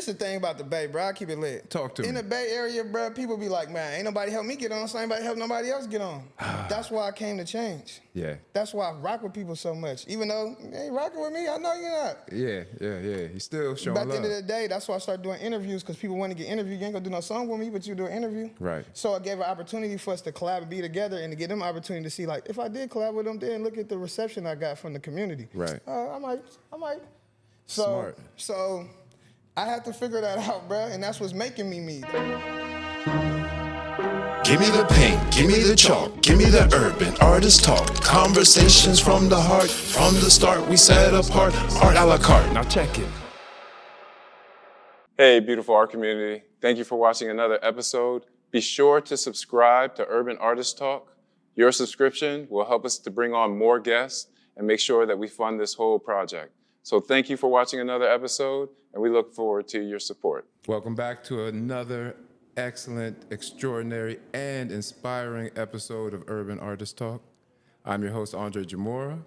the thing about the Bay, bro. I keep it lit. Talk to me. In the Bay Area, bro, people be like, man, ain't nobody help me get on, so ain't nobody help nobody else get on. That's why I came to change. Yeah. That's why I rock with people so much. Even though you ain't rocking with me, I know you're not. Yeah. He's still showing But at love. the end of the day, that's why I started doing interviews, because people want to get interviewed. You ain't gonna do no song with me, but you do an interview. Right. So I gave an opportunity for us to collab and be together, and to give them an opportunity to see, like, if I did collab with them, then look at the reception I got from the community. Right. I might. Smart. So I had to figure that out, bro, and that's what's making me me. Give me the paint, give me the chalk, give me the urban artist talk. Conversations from the heart, from the start we set apart. Art a la carte, now check it. Hey, beautiful art community. Thank you for watching another episode. Be sure to subscribe to Urban Artist Talk. Your subscription will help us to bring on more guests and make sure that we fund this whole project. So thank you for watching another episode, and we look forward to your support. Welcome back to another excellent, extraordinary, and inspiring episode of Urban Artist Talk. I'm your host, Andre Jamora,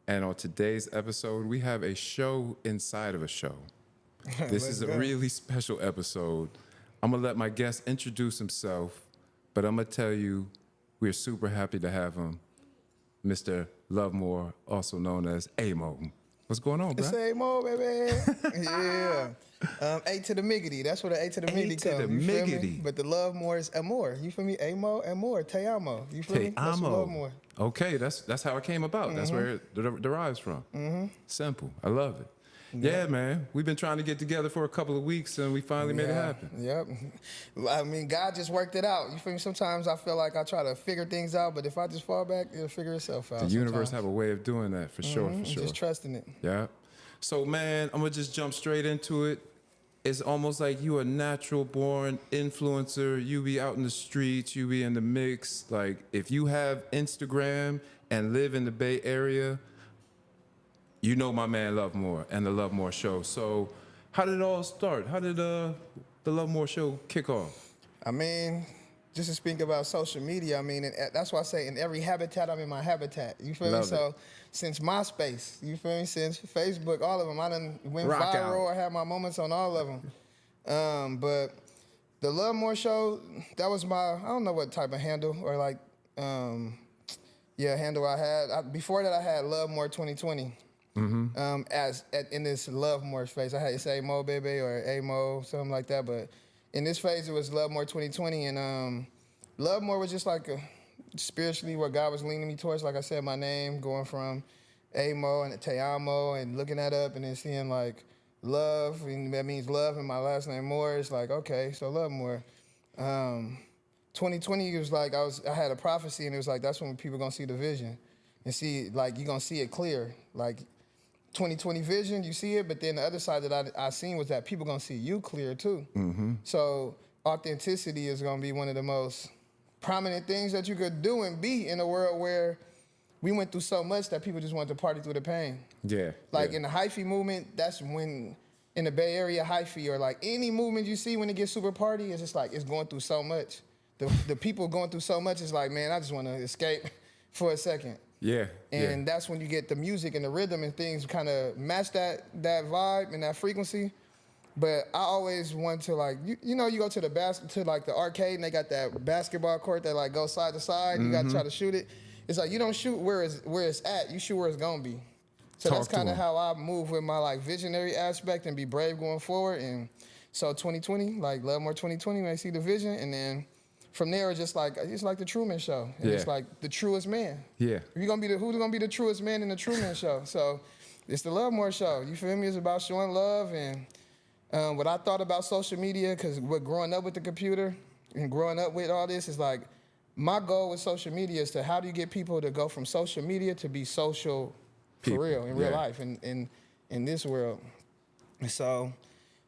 and on today's episode, we have a show inside of a show. This is a really special episode. I'm going to let my guest introduce himself, but I'm going to tell you we're super happy to have him, Mr. Lovemore, also known as Amo. What's going on, bro? It's Amo, baby. Yeah. A to the miggity. That's where the A to the miggity comes. You feel me? But the love more is amor. You feel me? Amo, amor, te amo. You feel me? That's what love more. Okay, that's how it came about. That's where it derives from. Simple. I love it. Yeah, man. We've been trying to get together for a couple of weeks, and we finally made it happen. Yep. I mean, God just worked it out. You feel me? Sometimes I feel like I try to figure things out, but if I just fall back, it'll figure itself out. The universe have a way of doing that, for sure, for sure. Just trusting it. Yeah. So, man, I'm going to just jump straight into it. It's almost like you a natural born influencer. You be out in the streets, you be in the mix. Like, if you have Instagram and live in the Bay Area, you know my man Lovemore and the Lovemore Show. So how did it all start? How did the Lovemore Show kick off? I mean, just to speak about social media, I mean, that's why I say in every habitat, I'm in my habitat. You feel me? So since MySpace, you feel me? Since Facebook, all of them, I done went viral. I had my moments on all of them. But the Lovemore Show, that was my, I don't know what type of handle or like, handle I had. Before that, I had Lovemore 2020. In this Lovemore phase, I had to say Mo baby or Amo, something like that. But in this phase, it was Lovemore 2020, and Lovemore was just like spiritually what God was leaning me towards. Like I said, my name going from Amo and Te Amo, and looking that up and then seeing like love, and that means love, and my last name Moore. It's like, okay, so Lovemore. 2020 was like I had a prophecy, and it was like that's when people gonna see the vision and see, like, you're gonna see it clear, like. 2020 vision, you see it, but then the other side that I seen was that people gonna see you clear too. So authenticity is gonna be one of the most prominent things that you could do and be in a world where we went through so much that people just wanted to party through the pain. Yeah. Like in the hyphy movement, that's when, in the Bay Area, hyphy or like any movement you see when it gets super party, it's just like it's going through so much. The people going through so much is like, man, I just wanna escape for a second. Yeah. And that's when you get the music and the rhythm and things kind of match that vibe and that frequency. But I always want to, like, you know, you go to the arcade and they got that basketball court that like goes side to side. You got to try to shoot it. It's like you don't shoot where it's at. You shoot where it's gonna be. So that's kind of how I move with my like visionary aspect and be brave going forward. And so 2020, like Lovemore 2020, when I see the vision, and then. From there, it's like the Truman Show. And it's like the truest man. Yeah. Who's gonna be the truest man in the Truman Show? So it's the Lovemore Show. You feel me? It's about showing love. And what I thought about social media, because growing up with the computer and growing up with all this, is like my goal with social media is to how do you get people to go from social media to be social for real in real life in this world. And so.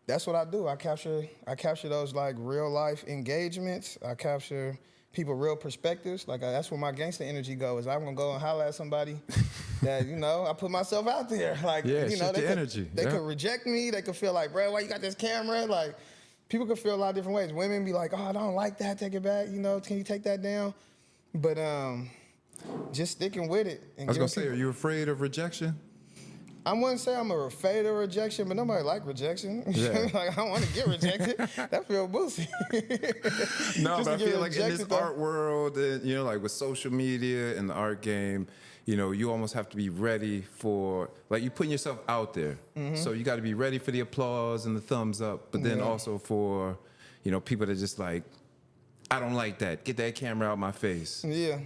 That's what I do. I capture those like real life engagements. I capture people real perspectives. Like that's where my gangster energy goes. I'm gonna go and holler at somebody that, you know, I put myself out there. Like, you know, they could reject me. They could feel like, bro, why you got this camera? Like, people could feel a lot of different ways. Women be like, oh, I don't like that. Take it back. You know, can you take that down? But just sticking with it. And I was gonna say, are you afraid of rejection? I wouldn't say I'm afraid of rejection, but nobody like rejection. Yeah. Like, I don't want to get rejected. That feel boozy. No, Just but I to get feel like in this rejected, though. art world, and, you know, like with social media and the art game, you know, you almost have to be ready for, like, you putting yourself out there. So you got to be ready for the applause and the thumbs up, but then also for, you know, people that just like, I don't like that. Get that camera out my face. Yeah.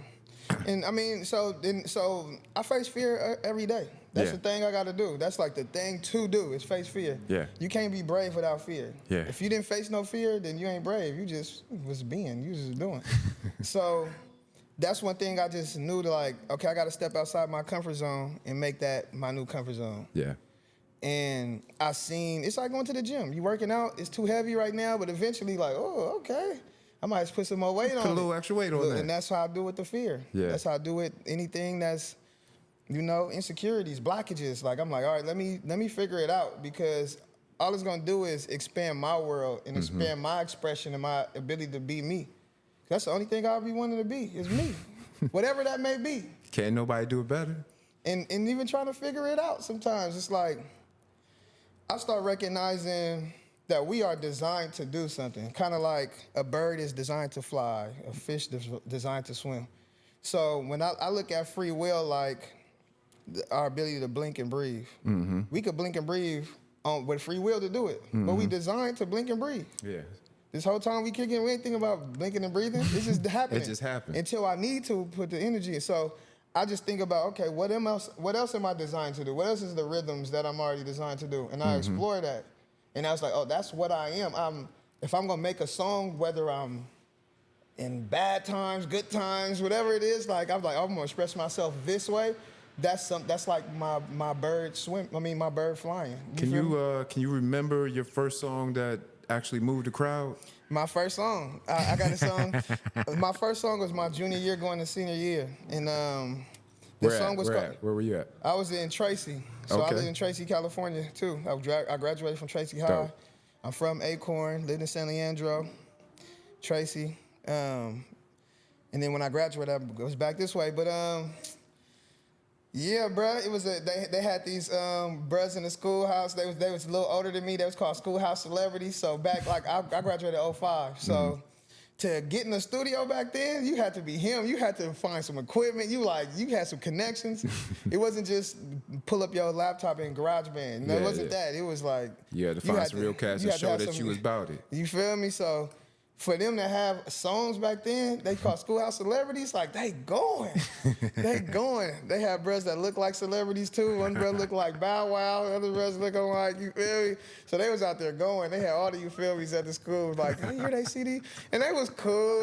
And I mean, so I face fear every day. That's Yeah. the thing I got to do. That's like the thing to do is face fear. Yeah. You can't be brave without fear. Yeah. If you didn't face no fear, then you ain't brave. You just was being. You just doing. So that's one thing I just knew to like, okay, I got to step outside my comfort zone and make that my new comfort zone. Yeah. And I seen, it's like going to the gym. You working out, it's too heavy right now, but eventually like, oh, okay. I might just put some more weight on it. Put a little extra weight on Look, that. And that's how I do with the fear. Yeah. That's how I do with anything that's, you know, insecurities, blockages. Like, I'm like, all right, let me figure it out, because all it's gonna do is expand my world and expand my expression and my ability to be me. That's the only thing I'll be wanting to be, is me. Whatever that may be. Can't nobody do it better. And even trying to figure it out sometimes, it's like, I start recognizing that we are designed to do something. Kind of like a bird is designed to fly, a fish is designed to swim. So when I look at free will like our ability to blink and breathe. We could blink and breathe with free will to do it, but we designed to blink and breathe. Yeah. This whole time we kicking, we ain't thinking about blinking and breathing. It's just happening. It just happened. Until I need to put the energy in. So I just think about, okay, what else am I designed to do? What else is the rhythms that I'm already designed to do? And I explore that. And I was like, oh, that's what I am. If I'm gonna make a song, whether I'm in bad times, good times, whatever it is, like I'm gonna express myself this way. That's like my bird my bird flying. Can feel me? can you remember your first song that actually moved the crowd? My first song, I got a song. My first song was my junior year going to senior year, and the song was called. Where were you at? I was in Tracy, so I Okay. lived in Tracy, California too. I graduated from Tracy High. Dope. I'm from Acorn, lived in San Leandro, Tracy, and then when I graduated, I was back this way. But yeah, bruh, it was they had these bruhs in the schoolhouse. They was a little older than me. They was called Schoolhouse Celebrities. So back I graduated in 05. So to get in the studio back then, you had to be him. You had to find some equipment. You had some connections. It wasn't just pull up your laptop in GarageBand. No, it wasn't that. It was like You had to find some real cats you and had to show have that some- you was about it. You feel me? So for them to have songs back then, they called Schoolhouse Celebrities, like they going. They going. They have brothers that look like celebrities too. One brother looked like Bow Wow, the other brothers looking like, you feel me? So they was out there going. They had all the you feel me's at the school, like, you hear they CD? And they was cool.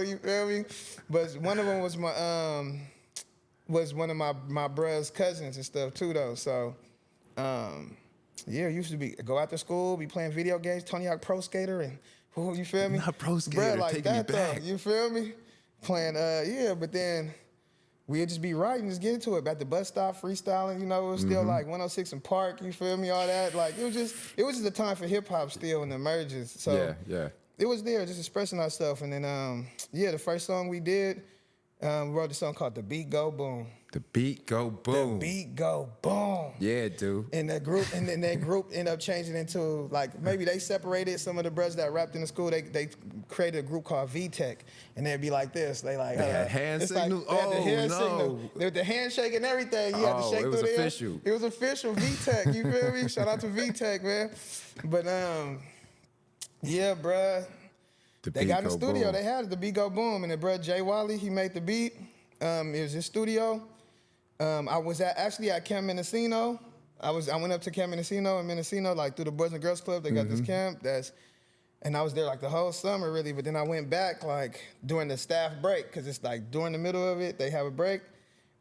You feel me? But one of them was one of my brother's cousins and stuff too though. So yeah, used to go after school, be playing video games, Tony Hawk Pro Skater, and you feel me? Not Pro Skater, Bruh, like taking me that back. though, you feel me? Playing, yeah, but then we'd just be writing, just get into it. At the bus stop, freestyling, you know, it was still like 106 and Park, you feel me, all that. Like, it was just a time for hip hop still in the emergence. So Yeah. it was there, just expressing ourselves. And then, yeah, the first song we did, we wrote a song called The Beat Go Boom. The beat go boom. The beat go boom. Yeah, dude. And that group ended up changing into, like, maybe they separated some of the brothers that rapped in the school. They created a group called V-Tech, and they'd be like this. They had hand it's signals? They had the Oh, hand no. signal. They had the handshake and everything. You had to Oh, shake it was through there. official. It was official. V-Tech. You feel me? Shout out to V-Tech, man. But yeah, bruh. They got in the studio. They had it, the beat go boom, and the bruh Jay Wiley, he made the beat. It was his studio. I was actually at Camp Mendocino. I went up to Camp Mendocino in Mendocino, like through the Boys and Girls Club. They got this camp and I was there like the whole summer really. But then I went back like during the staff break, because it's like during the middle of it, they have a break.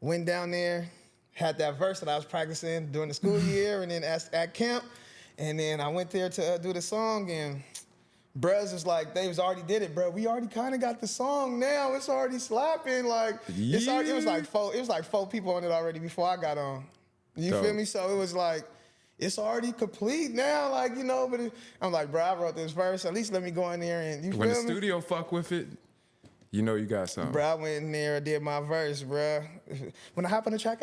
Went down there, had that verse that I was practicing during the school year, and then at camp, and then I went there to do the song, and bruhs was like, they was already did it, bro. We already kind of got the song now. It's already slapping. Like, it was like four people on it already before I got on. You Dope. feel me? So it was like, it's already complete now. Like, you know, I'm like, bro, I wrote this verse. At least let me go in there and, you When the feel me? studio fuck with it, You know you got something. Bro, I went in there and did my verse, bro. When I hop on the track,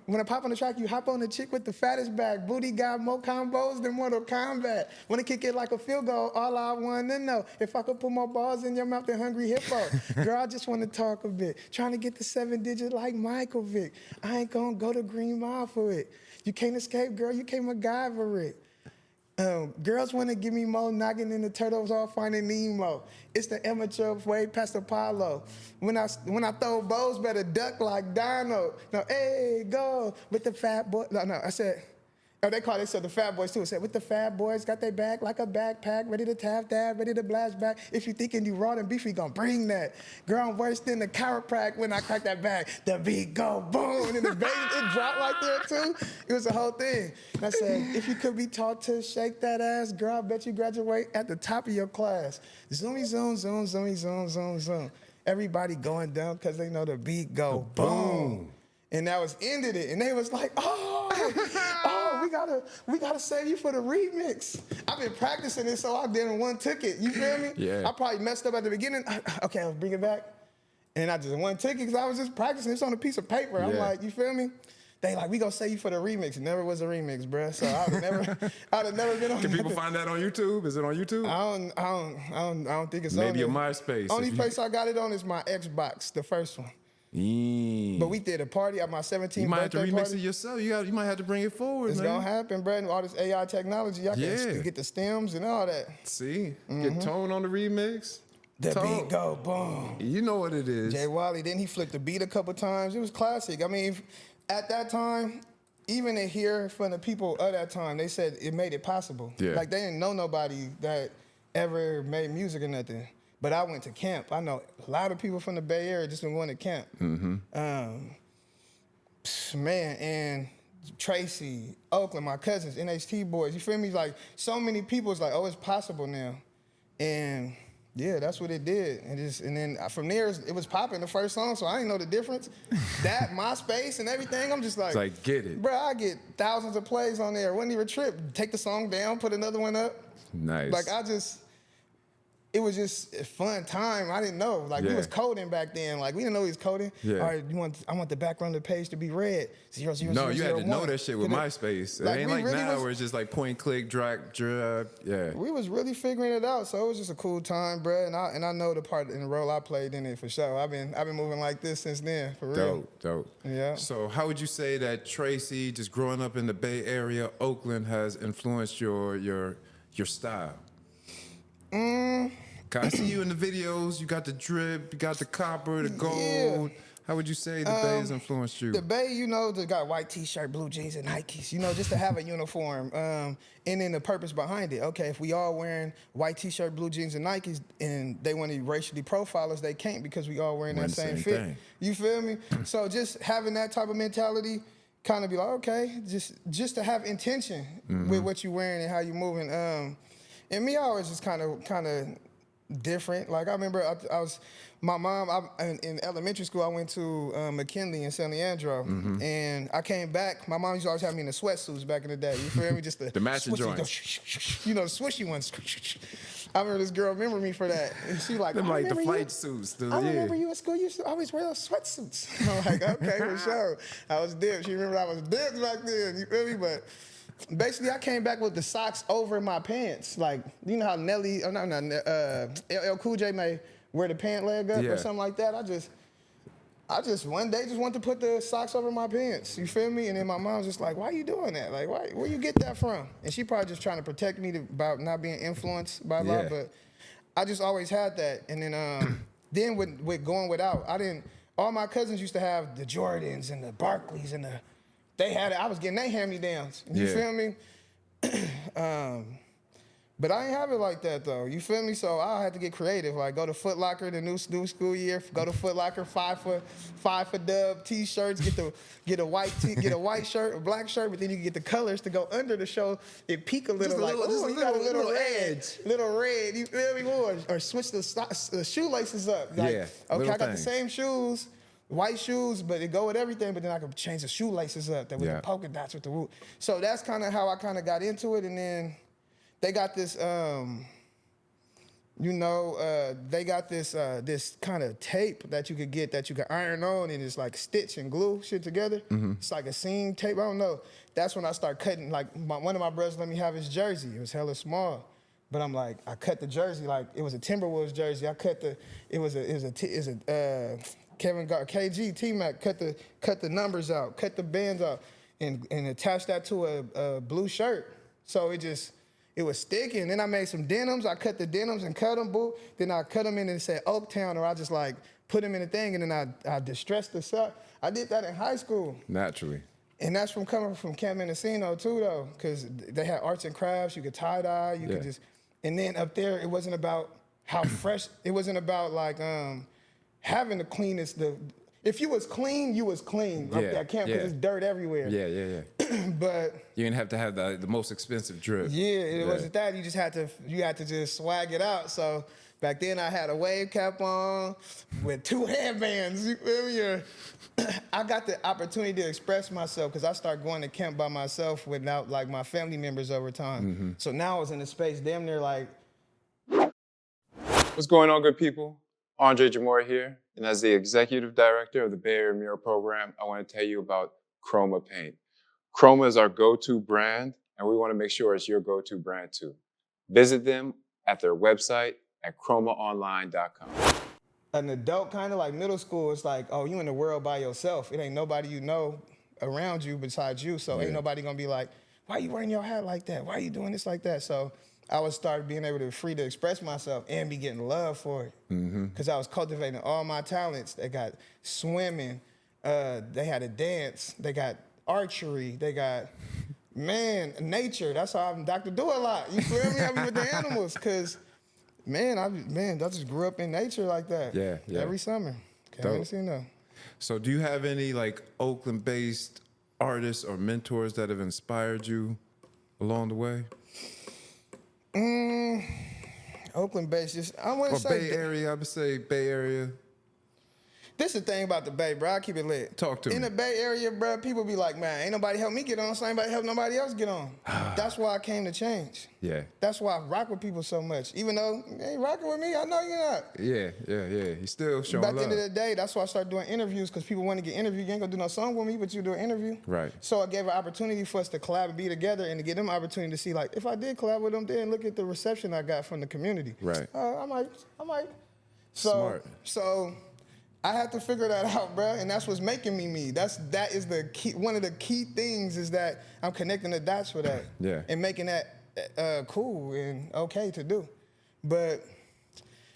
when I pop on the track, you hop on the chick with the fattest back. Booty got more combos than Mortal Kombat. Wanna kick it like a field goal, all I wanna know. If I could put more balls in your mouth than Hungry Hippo. Girl, I just wanna talk a bit. Trying to get the 7 digit like Michael Vick. I ain't gonna go to Green Mile for it. You can't escape, girl, you can't MacGyver it. Girls want to give me more knocking than the turtles all finding Nemo. It's the amateur way past Apollo. When I throw bows, better duck like Dino. No, hey, go with the fat boy. No, I said, oh, they said the fat boys too. I said, with the fat boys, got their back like a backpack, ready to tap that, ready to blast back. If you thinking you raw and beefy, gonna bring that. Girl, I'm worse than the chiropractic when I crack that back. The beat go boom, and then the bass, it dropped right there too. It was a whole thing. And I said, if you could be taught to shake that ass, girl, I bet you graduate at the top of your class. Zoomy, zoom, zoom, zoomy, zoom, zoom, zoom. Everybody going down because they know the beat go boom. And that was ended it. And they was like, we gotta save you for the remix. I've been practicing it, so I didn't one took it. You feel me? Yeah. I probably messed up at the beginning. Okay, I'll bring it back. And I just one took it because I was just practicing. It's on a piece of paper. I'm like, you feel me? They like, we gonna save you for the remix. It never was a remix, bruh. So I'd have never been on. Can people find that on YouTube? Is it on YouTube? I don't think it's Maybe on a there. MySpace. Only place I got it on is my Xbox, the first one. But we did a party at my 17th You might have to birthday remix party. it yourself. You might have to bring it forward, It's man. gonna happen, bro. And all this AI technology, I can get the stems and all that. See? Get Tone on the remix. The Tone. beat go boom. You know what it is. Jay Wiley, then he flipped the beat a couple times. It was classic. I mean, at that time, even to hear from the people of that time, they said it made it possible. Yeah. Like they didn't know nobody that ever made music or nothing. But I went to camp. I know a lot of people from the Bay Area just been going to camp. Man, and Tracy, Oakland, my cousins, NHT boys, you feel me? Like so many people is like, oh, it's possible now. And yeah, that's what it did. And then from there, it was popping the first song, so I didn't know the difference. That, MySpace and everything, I'm just like, It's like, get it. Bro, I get thousands of plays on there. Wasn't even a trip. Take the song down, put another one up. Nice. Like it was just a fun time. I didn't know. Like we was coding back then. Like we didn't know he was coding. Yeah. All right, I want the background of the page to be red. 0, 0, No, 0, you 0, had to know 1. that shit with MySpace. Like, it ain't we like really now was- where it's just like point, click, drag. Yeah. We was really figuring it out, so it was just a cool time, bro. And I know the part and the role I played in it for sure. I've been moving like this since then, for real. Dope. Yeah. So how would you say that Tracy, just growing up in the Bay Area, Oakland, has influenced your style? I see you in the videos. You got the drip, you got the copper, the gold. Yeah. How would you say the Bay has influenced you? The Bay, you know, they got white T-shirt, blue jeans, and Nikes. You know, just to have a uniform, and then the purpose behind it. Okay, if we all wearing white T-shirt, blue jeans, and Nikes, and they want to racially profile us, they can't because we all wearing that same fit. thing. You feel me? So just having that type of mentality, kind of be like, okay, just to have intention with what you wearing and how you moving. And me, I always just kind of different. Like I remember my mom, in elementary school, I went to McKinley in San Leandro, and I came back. My mom used to always have me in the sweatsuits back in the day. You feel me? Just The matching swishy, joints. you know, the swishy ones. I remember this girl remembered me for that. And she like, Them I like the remember flight you. suits. I remember you at school. You used to always wear those sweatsuits. I'm like, okay, for sure. I was dipped. She remembered I was dipped back then. You feel me? But basically, I came back with the socks over my pants. Like, you know how Nelly, or not LL Cool J may wear the pant leg up or something like that. I just one day just wanted to put the socks over my pants. You feel me? And then my mom's just like, why are you doing that? Like, where you get that from? And she probably just trying to protect me about not being influenced by love. But I just always had that. And then with going without, all my cousins used to have the Jordans and the Barclays and they had it. I was getting their hand-me-downs. You feel me? But I ain't have it like that though. You feel me? So I had to get creative. Like go to Foot Locker the new school year. Go to Foot Locker 5 for dub t-shirts. Get a white shirt, a black shirt, but then you can get the colors to go under the show. It peak a little, Just got a little edge. little red. You feel me? Or switch the shoelaces up. Like, Yeah, okay, little I got things. the same shoes. White shoes, but it go with everything, but then I could change the shoelaces up with the polka dots with the root. So that's kind of how I kind of got into it. And then they got this You know, they got this this kind of tape that you could get that you could iron on, and it's like stitch and glue shit together. It's like a seam tape. I don't know. That's when I start cutting. Like one of my brothers let me have his jersey. It was hella small, but I'm like, I cut the jersey like it was a Timberwolves jersey. I cut the Kevin Gar KG T-Mac cut the numbers out, cut the bands out, and attached that to a blue shirt. So it was sticking. Then I made some denims. I cut the denims and cut them, boo. Then I cut them in and said Oaktown, or I just like put them in a thing, and then I distressed this up. I did that in high school. Naturally. And that's from coming from Camp Mendocino too, though, because they had arts and crafts. You could tie dye. You could just. And then up there, it wasn't about how fresh. It wasn't about like having the cleanest. If you was clean, you was clean up that camp because it's dirt everywhere. Yeah. But you didn't have to have the most expensive drip. Yeah, it wasn't that. You had to just swag it out. So back then I had a wave cap on with 2 headbands. You feel me? I got the opportunity to express myself because I started going to camp by myself without like my family members over time. So now I was in a space damn near like. What's going on, good people? Andre Jamora here, and as the Executive Director of the Bay Area Mural Program, I want to tell you about Chroma Paint. Chroma is our go-to brand, and we want to make sure it's your go-to brand too. Visit them at their website at chromaonline.com. An adult, kind of like middle school, it's like, oh, you in the world by yourself. It ain't nobody you know around you besides you, so ain't nobody gonna be like, why you wearing your hat like that? Why you doing this like that? So I would start being able to free to express myself and be getting love for it. Because I was cultivating all my talents. They got swimming, they had a dance, they got archery, they got, nature. That's how I'm Dr. Do-A-Lot. You feel me? I be with the animals, because, I just grew up in nature like that. Yeah. Every summer. Dope. So do you have any like Oakland-based artists or mentors that have inspired you along the way? Oakland based, I want to Or say Bay Area, I would say Bay Area. This is the thing about the Bay, bro. I keep it lit. Talk to me. In the Bay Area, bro, people be like, man, ain't nobody help me get on, so ain't nobody help nobody else get on. That's why I came to change. Yeah. That's why I rock with people so much. Even though you ain't rocking with me, I know you're not. Yeah. He's still showing But at love. the end of the day, that's why I started doing interviews, because people want to get interviewed. You ain't gonna do no song with me, but you do an interview. Right. So I gave an opportunity for us to collab and be together, and to give them an opportunity to see, like, if I did collab with them, then look at the reception I got from the community. Right. I might. Smart. So I had to figure that out, bro, and that's what's making me me. That is the key. One of the key things is that I'm connecting the dots for that. Yeah. And making that cool and okay to do. But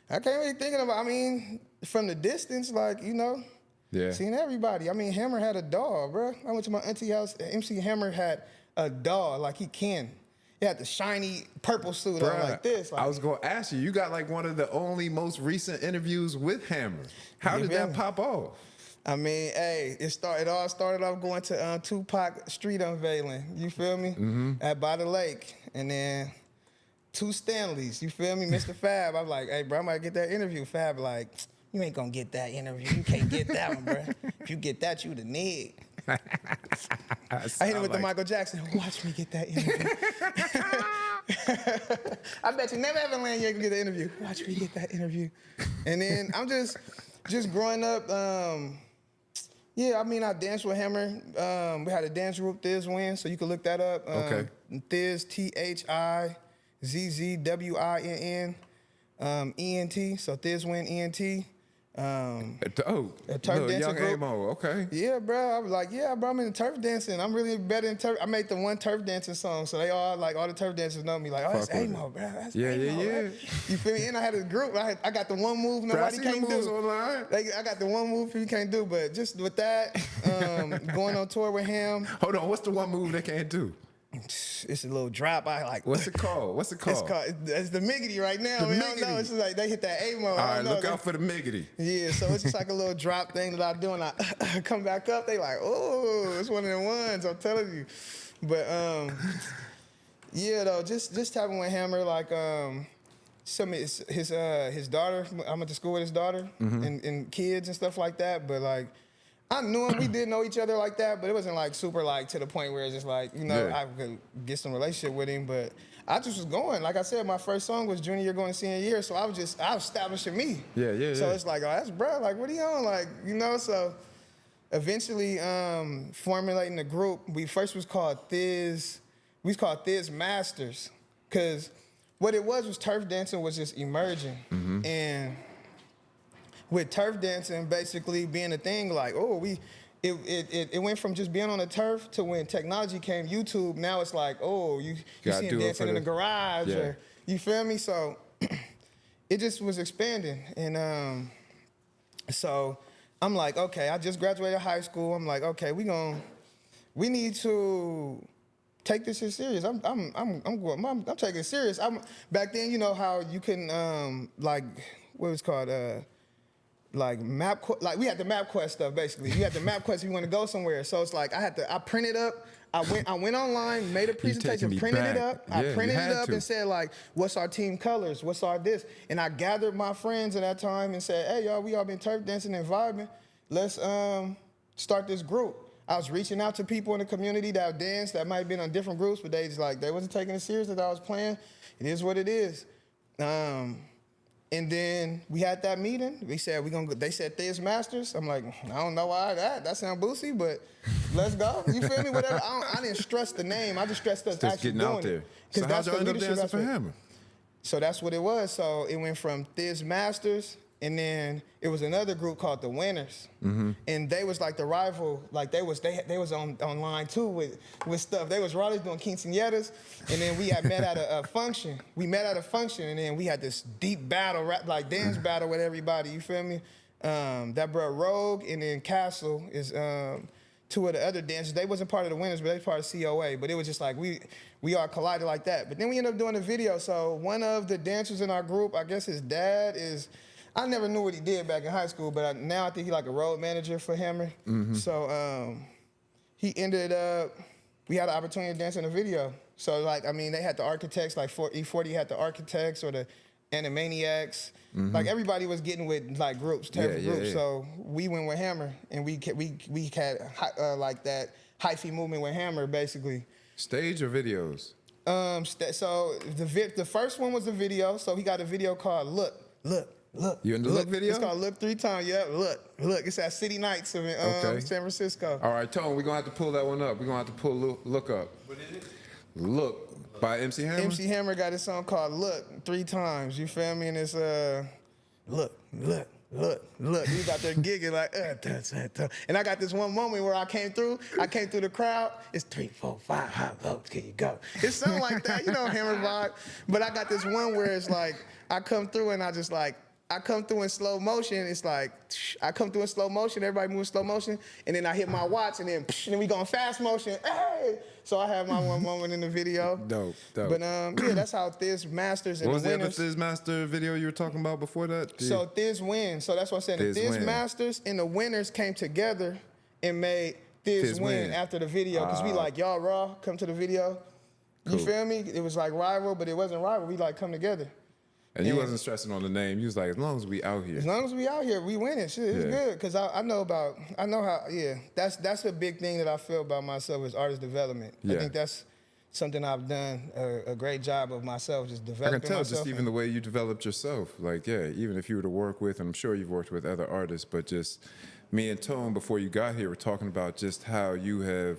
I can't really think about. I mean, from the distance, like, you know, seeing everybody. I mean, Hammer had a doll, bro. I went to my auntie house. MC Hammer had a doll, like he can. He had the shiny purple suit on like this. Like, I was going to ask you, you got like one of the only most recent interviews with Hammer. How did that pop off? I mean, hey, it all started off going to Tupac street unveiling, you feel me? At by the lake. And then 2 Stanleys, you feel me? Mr. Fab, I'm like, hey, bro, I might get that interview. Fab like, you ain't gonna get that interview. You can't get that one, bro. If you get that, you the nigga. I hit him with the Michael Jackson. Watch me get that interview. I bet you never ever land you can get the interview. Watch me get that interview. And then I'm just growing up. I mean, I danced with Hammer. We had a dance group, Thiz Win, so you can look that up. Okay. Thiz, THIZZWINN, ENT. So Thiz Win, ENT. Turf young group. Amo, okay. Yeah, bro. I was like, yeah, bro, I'm in turf dancing. I'm really better in turf. I made the one turf dancing song, so they all the turf dancers know me. Like, oh, that's Amo, bro. That's Amo, right? You feel me? And I had a group. I got the one move nobody can't do. Online. I got the one move you can't do, but just with that, going on tour with him. Hold on, what's the one move they can't do? It's a little drop. What's it called? It's the miggity right now. We don't know. It's just like they hit that A mode. All right, look out for the miggity. Yeah, so it's just like a little drop thing that I do, and I come back up. They like, oh, it's one of them ones. I'm telling you. But though, just tapping with Hammer, like his daughter. I went to school with his daughter and kids and stuff like that. But like, I knew him. We did know each other like that, but it wasn't like super like to the point where it's just like, you know, I could get some relationship with him. But I just was going. Like I said, my first song was junior year going to senior year, so I was establishing me. Yeah. So it's like, oh, that's bro. Like, what are you on? Like, you know. So eventually, formulating the group, we first was called Thiz. We was called Thiz Masters, cause what it was turf dancing was just emerging, and with turf dancing basically being a thing, like, oh, it went from just being on the turf to when technology came, YouTube, now it's like, oh, you see him dancing in the garage, or, you feel me? So it just was expanding. And so I'm like, okay, I just graduated high school. I'm like, okay, we need to take this shit serious. I'm taking it serious. Back then, you know how you can, like, what was called, like we had the MapQuest stuff basically. You had the MapQuest if you want to go somewhere. So it's like I printed up. I went online, made a presentation, printed it up. I printed it up and said like, what's our team colors? What's our this? And I gathered my friends at that time and said, hey y'all, we all been turf dancing and vibing. Let's start this group. I was reaching out to people in the community that danced that might have been on different groups, but they wasn't taking it serious that I was playing. It is what it is. And then we had that meeting. We said they said Thiz Masters. I'm like, I don't know why that sound boozy, but let's go. You feel me? Whatever. I didn't stress the name. I just stressed us actually getting out doing there. it. So how'd y'all end up dancing for Hammer? So that's what it was. So it went from Thiz Masters, and then it was another group called the Winners, and they was like the rival. Like they was online too with stuff. They was always doing quinceañeras, and then we had met at a function. We met at a function, and then we had this deep battle, like dance battle with everybody. You feel me? That bro Rogue, and then Castle is two of the other dancers. They wasn't part of the Winners, but they was part of COA. But it was just like we all collided like that. But then we ended up doing a video. So one of the dancers in our group, I guess his dad is. I never knew what he did back in high school, but now I think he's like a road manager for Hammer. So he ended up, we had the opportunity to dance in a video. So like, I mean, they had the architects, like E40 had the architects or the Animaniacs. Like everybody was getting with like groups, groups. So we went with Hammer, and we had like that hyphy movement with Hammer, basically. Stage or videos? So the first one was the video. So he got a video called Look. You in the Look video? It's called Look 3 times. Yeah, Look. It's at City Nights in San Francisco. All right, Tone, we're going to have to pull that one up. We're going to have to pull Look up. What is it? Look by MC Hammer? MC Hammer got his song called Look 3 times. You feel me? And it's Look. He's out there gigging like, and I got this one moment where I came through the crowd. It's 3, 4, 5, how low can you go? It's something like that, you know, Hammer vibe. But I got this one where it's like, I come through and I come through in slow motion. It's like, I come through in slow motion, everybody moves slow motion, and then I hit my watch, and then we go in fast motion. Hey! So I have my one moment in the video. Dope. But yeah, that's how Thiz Masters and what was the Winners. The other Thiz Master video you were talking about before that? So Thiz Win. So that's what I said. The Thiz Masters and the Winners came together and made Thiz Win after the video. Because we like, y'all raw, come to the video. You feel me? It was like rival, but it wasn't rival. We like come together. And you wasn't stressing on the name. You was like, as long as we out here. As long as we out here, we winning. Shit, it's good. Because I know how, that's a big thing that I feel about myself is artist development. I think that's something I've done a great job of myself, just developing myself. I can tell just even the way you developed yourself. Like, even if you were to work with, and I'm sure you've worked with other artists, but just me and Tone, before you got here, were talking about just how you have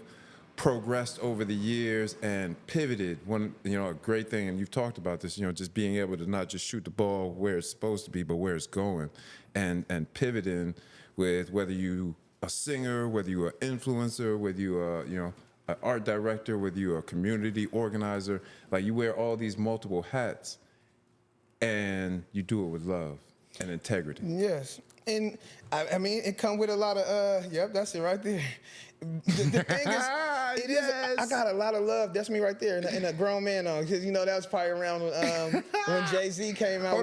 progressed over the years and pivoted. A great thing, and you've talked about this, just being able to not just shoot the ball where it's supposed to be, but where it's going, and pivoting with whether you a singer, whether you an influencer, whether you an art director, whether you're a community organizer, like you wear all these multiple hats, and you do it with love and integrity. Yes, and I mean it come with a lot of that's it right there. The thing is, I got a lot of love. That's me right there, in a grown man on, because that was probably around when Jay-Z came out.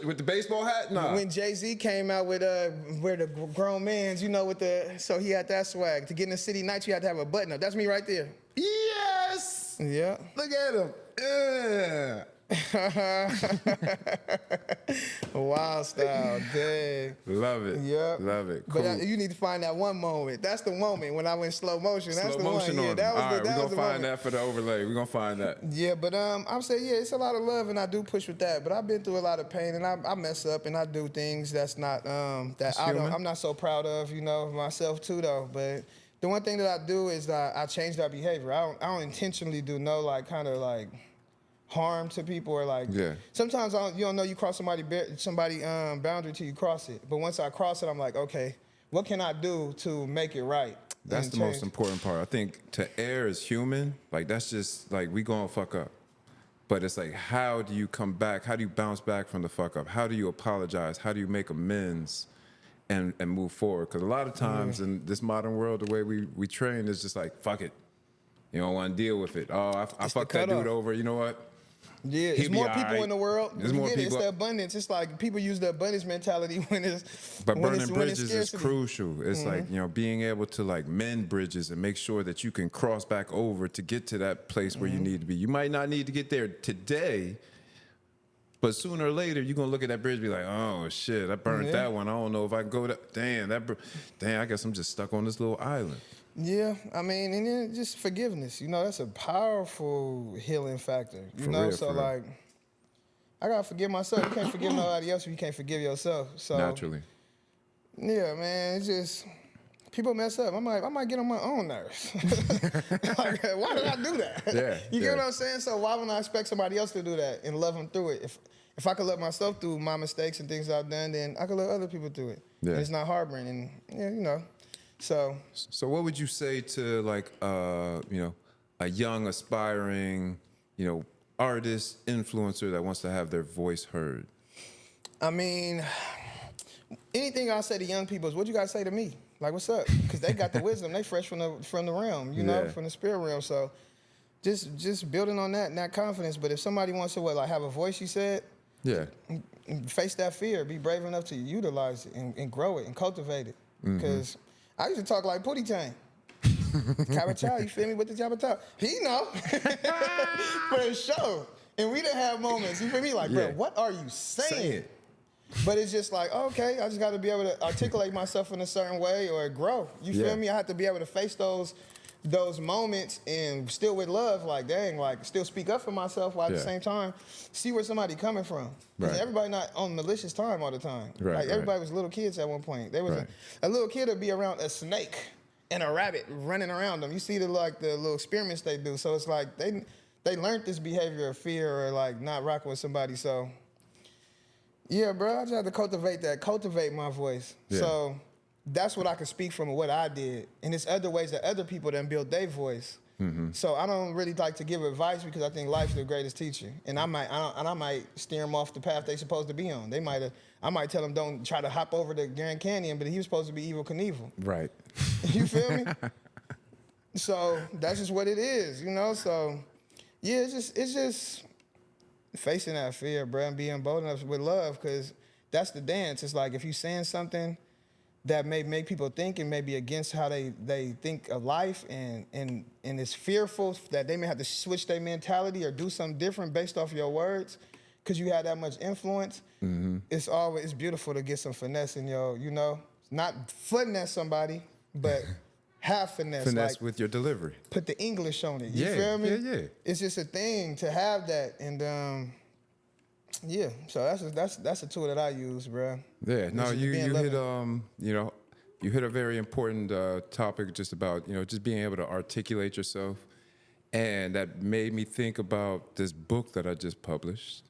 With the baseball hat, no. When Jay-Z came out with where the grown man's, so he had that swag. To get in the City Nights, you had to have a button up. That's me right there. Yes. Yeah. Look at him. Yeah. Wild style, dang. Love it. Yep. Love it. Cool. But you need to find that one moment. That's the moment when I went slow motion. That's Slow the motion one. Yeah, on that them. was All the right, that we're was going to the find moment. that for the overlay. We're going to find that. Yeah, but I'm saying, yeah, it's a lot of love, and I do push with that. But I've been through a lot of pain, and I mess up, and I do things that's not I'm not so proud of, myself too though. But the one thing that I do is that I change that behavior. I don't intentionally do no kind of harm to people or sometimes you don't know you cross somebody boundary till you cross it. But once I cross it, I'm like, okay, what can I do to make it right? That's the most important part. I think to err is human. That's just we gonna fuck up. But it's how do you come back? How do you bounce back from the fuck up? How do you apologize? How do you make amends and move forward? Because a lot of times in this modern world, the way we train is just fuck it. You don't want to deal with it. Oh, I fucked that dude over. You know what? Yeah, it's more people in the world. There's more people. It's the abundance. It's people use the abundance mentality when it's. But when burning it's bridges is crucial. It's being able to mend bridges and make sure that you can cross back over to get to that place where you need to be. You might not need to get there today, but sooner or later you're gonna look at that bridge and be like, oh shit, I burned that one. I don't know if I can go that. Damn, I guess I'm just stuck on this little island. Yeah, I mean, and then just forgiveness. That's a powerful healing factor. For real. I gotta forgive myself. You can't forgive nobody else if you can't forgive yourself. So Naturally. Yeah, man, it's just people mess up. I might get on my own nerves. Why did I do that? Yeah, You get what I'm saying? So why would I expect somebody else to do that and love them through it? If I could love myself through my mistakes and things I've done, then I could love other people through it. Yeah. And it's not harboring, and So what would you say to a young aspiring, artist, influencer that wants to have their voice heard? I mean, anything I say to young people is what you gotta say to me. What's up? Because they got the wisdom. They fresh from the realm, from the spirit realm. So just building on that and that confidence. But if somebody wants to have a voice, you said, yeah, face that fear. Be brave enough to utilize it and grow it and cultivate it. Because I used to talk like Pootie Tang. Cabachow, you feel me? With the Cabachow. He know. For sure. And we done have moments, you feel me? Bro, what are you saying? Say it. But it's just okay, I just got to be able to articulate myself in a certain way or grow. You feel me? I have to be able to face those moments and still with love, still speak up for myself while at the same time see where somebody coming from. Because everybody not on malicious time all the time. Everybody was little kids at one point. There was a little kid would be around a snake and a rabbit running around them. You see the little experiments they do. So it's they learned this behavior of fear or not rocking with somebody. So yeah, bro, I just have to cultivate my voice. Yeah. So that's what I can speak from what I did. And there's other ways that other people then build their voice. So I don't really like to give advice because I think life's the greatest teacher. And I might steer them off the path they're supposed to be on. I might tell them don't try to hop over the Grand Canyon, but he was supposed to be Evel Knievel. Right. You feel me? So that's just what it is, So yeah, it's just facing that fear, bro, and being bold enough with love, because that's the dance. It's if you're saying something that may make people think and may be against how they think of life and it's fearful that they may have to switch their mentality or do something different based off your words because you have that much influence, it's beautiful to get some finesse in not finesse somebody, but have finesse. Finesse with your delivery. Put the English on it. You feel me? Yeah. It's just a thing to have that, and yeah. So that's a tool that I use, bro. Yeah. No, you hit you hit a very important topic just about just being able to articulate yourself, and that made me think about this book that I just published.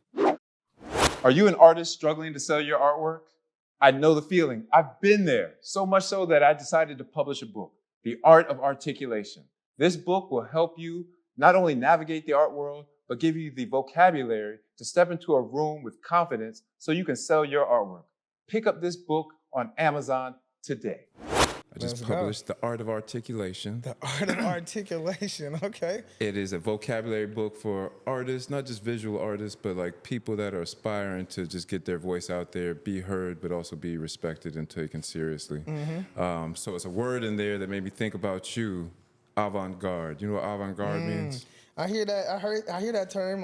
Are you an artist struggling to sell your artwork? I know the feeling. I've been there, so much so that I decided to publish a book, The Art of Articulation. This book will help you not only navigate the art world, but give you the vocabulary to step into a room with confidence so you can sell your artwork. Pick up this book on Amazon today. I just published The Art of Articulation. The Art of Articulation, okay. It is a vocabulary book for artists, not just visual artists, but people that are aspiring to just get their voice out there, be heard, but also be respected and taken seriously. So it's a word in there that made me think about you, avant-garde. You know what avant-garde means? I hear that. I hear that term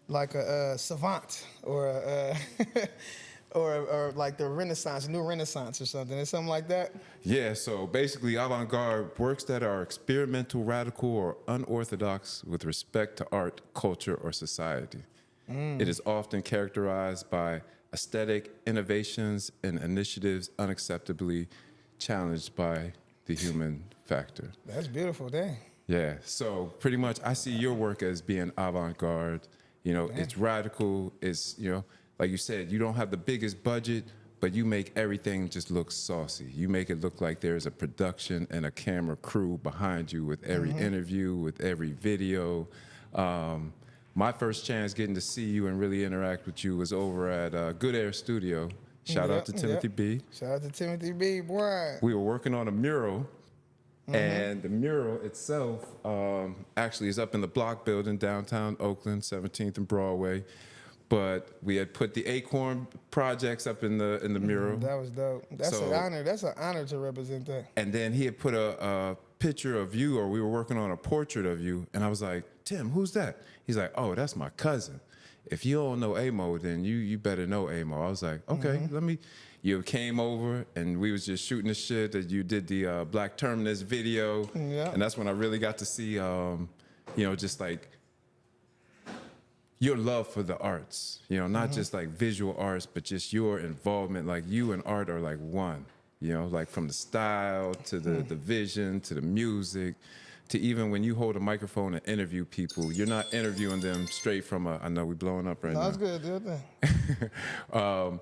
like a savant or a, or like the Renaissance, new Renaissance or something, or something like that? Yeah, so basically avant-garde, works that are experimental, radical, or unorthodox with respect to art, culture, or society. It is often characterized by aesthetic innovations and initiatives unacceptably challenged by the human factor. That's beautiful, dang. Yeah, so pretty much I see your work as being avant-garde. You know, it's radical, it's, you know, like you said, you don't have the biggest budget, but you make everything just look saucy. You make it look like there's a production and a camera crew behind you with every interview, with every video. My first chance getting to see you and really interact with you was over at Good Air Studio. Shout out to Timothy B. Shout out to Timothy B, boy. We were working on a mural, and the mural itself actually is up in the Block building downtown Oakland, 17th and Broadway. But we had put the Acorn projects up in the mural. That was dope. That's an honor. That's an honor to represent that. And then he had put a picture of you, or we were working on a portrait of you, and I was like, Tim, who's that? He's like, oh, that's my cousin. If you don't know Amo, then you better know Amo. I was like, okay, you came over, and we was just shooting the shit, that you did the Black Terminus video, and that's when I really got to see, you know, just like your love for the arts, you know, not just like visual arts, but just your involvement. Like you and art are like one, you know, like from the style to the vision to the music to even when you hold a microphone and interview people, you're not interviewing them straight from I know we're blowing up right now. That's good, do that.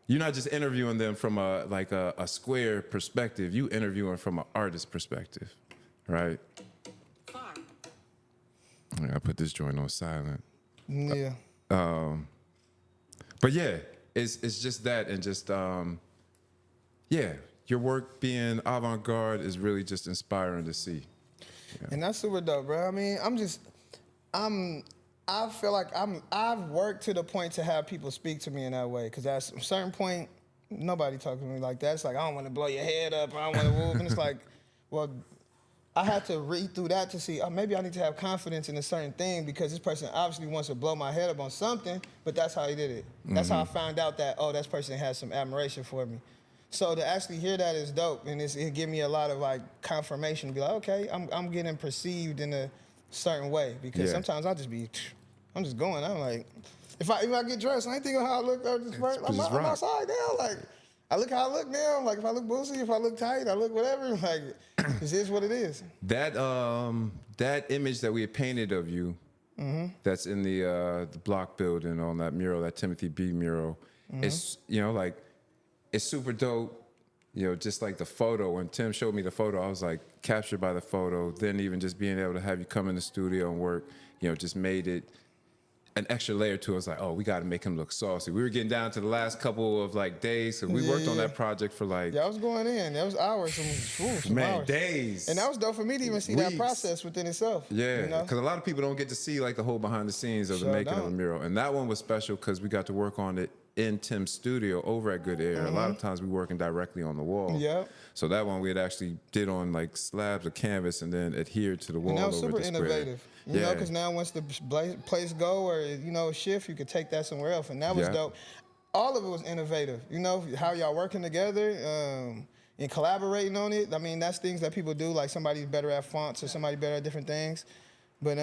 You're not just interviewing them from a square perspective. You interviewing from an artist perspective, right? I put this joint on silent. Yeah. But yeah, it's just that, and just yeah, your work being avant-garde is really just inspiring to see. Yeah. And that's super dope, bro. I mean, I feel like I've worked to the point to have people speak to me in that way, because at a certain point, nobody talking to me like that. It's like, I don't want to blow your head up, I don't want to whoop, and it's like, well, I had to read through that to see, maybe I need to have confidence in a certain thing, because this person obviously wants to blow my head up on something, but that's how he did it. That's how I found out that, oh, that person has some admiration for me. So to actually hear that is dope, and it give me a lot of like confirmation to be like, okay, I'm getting perceived in a certain way, because sometimes I'm just going. I'm like, if I get dressed, I ain't thinking how I look. I'm outside now. Like, I look how I look now. Like, if I look boozy, if I look tight, I look whatever. Like, this is what it is. That that image that we had painted of you, that's in the Block building on that mural, that Timothy B mural, it's, you know, like, it's super dope. You know, just like the photo. When Tim showed me the photo, I was like captured by the photo. Then even just being able to have you come in the studio and work, you know, just made it an extra layer to it. I was like, oh, we got to make him look saucy. We were getting down to the last couple of like days, so we worked on that project for like. Yeah, I was going in. That was hours. Some hours. Days. And that was dope for me to even see that process within itself. Yeah, you know? Because a lot of people don't get to see like the whole behind the scenes of the making of a mural, and that one was special because we got to work on it in Tim's studio over at Good Air. A lot of times we working directly on the wall. Yeah. So that one we had actually did on like slabs of canvas and then adhered to the wall. And that was over super the innovative. You know, because now once the place go or, you know, shift, you could take that somewhere else. And that was dope. All of it was innovative. You know, how y'all working together and collaborating on it. I mean, that's things that people do. Like somebody's better at fonts or somebody better at different things. But,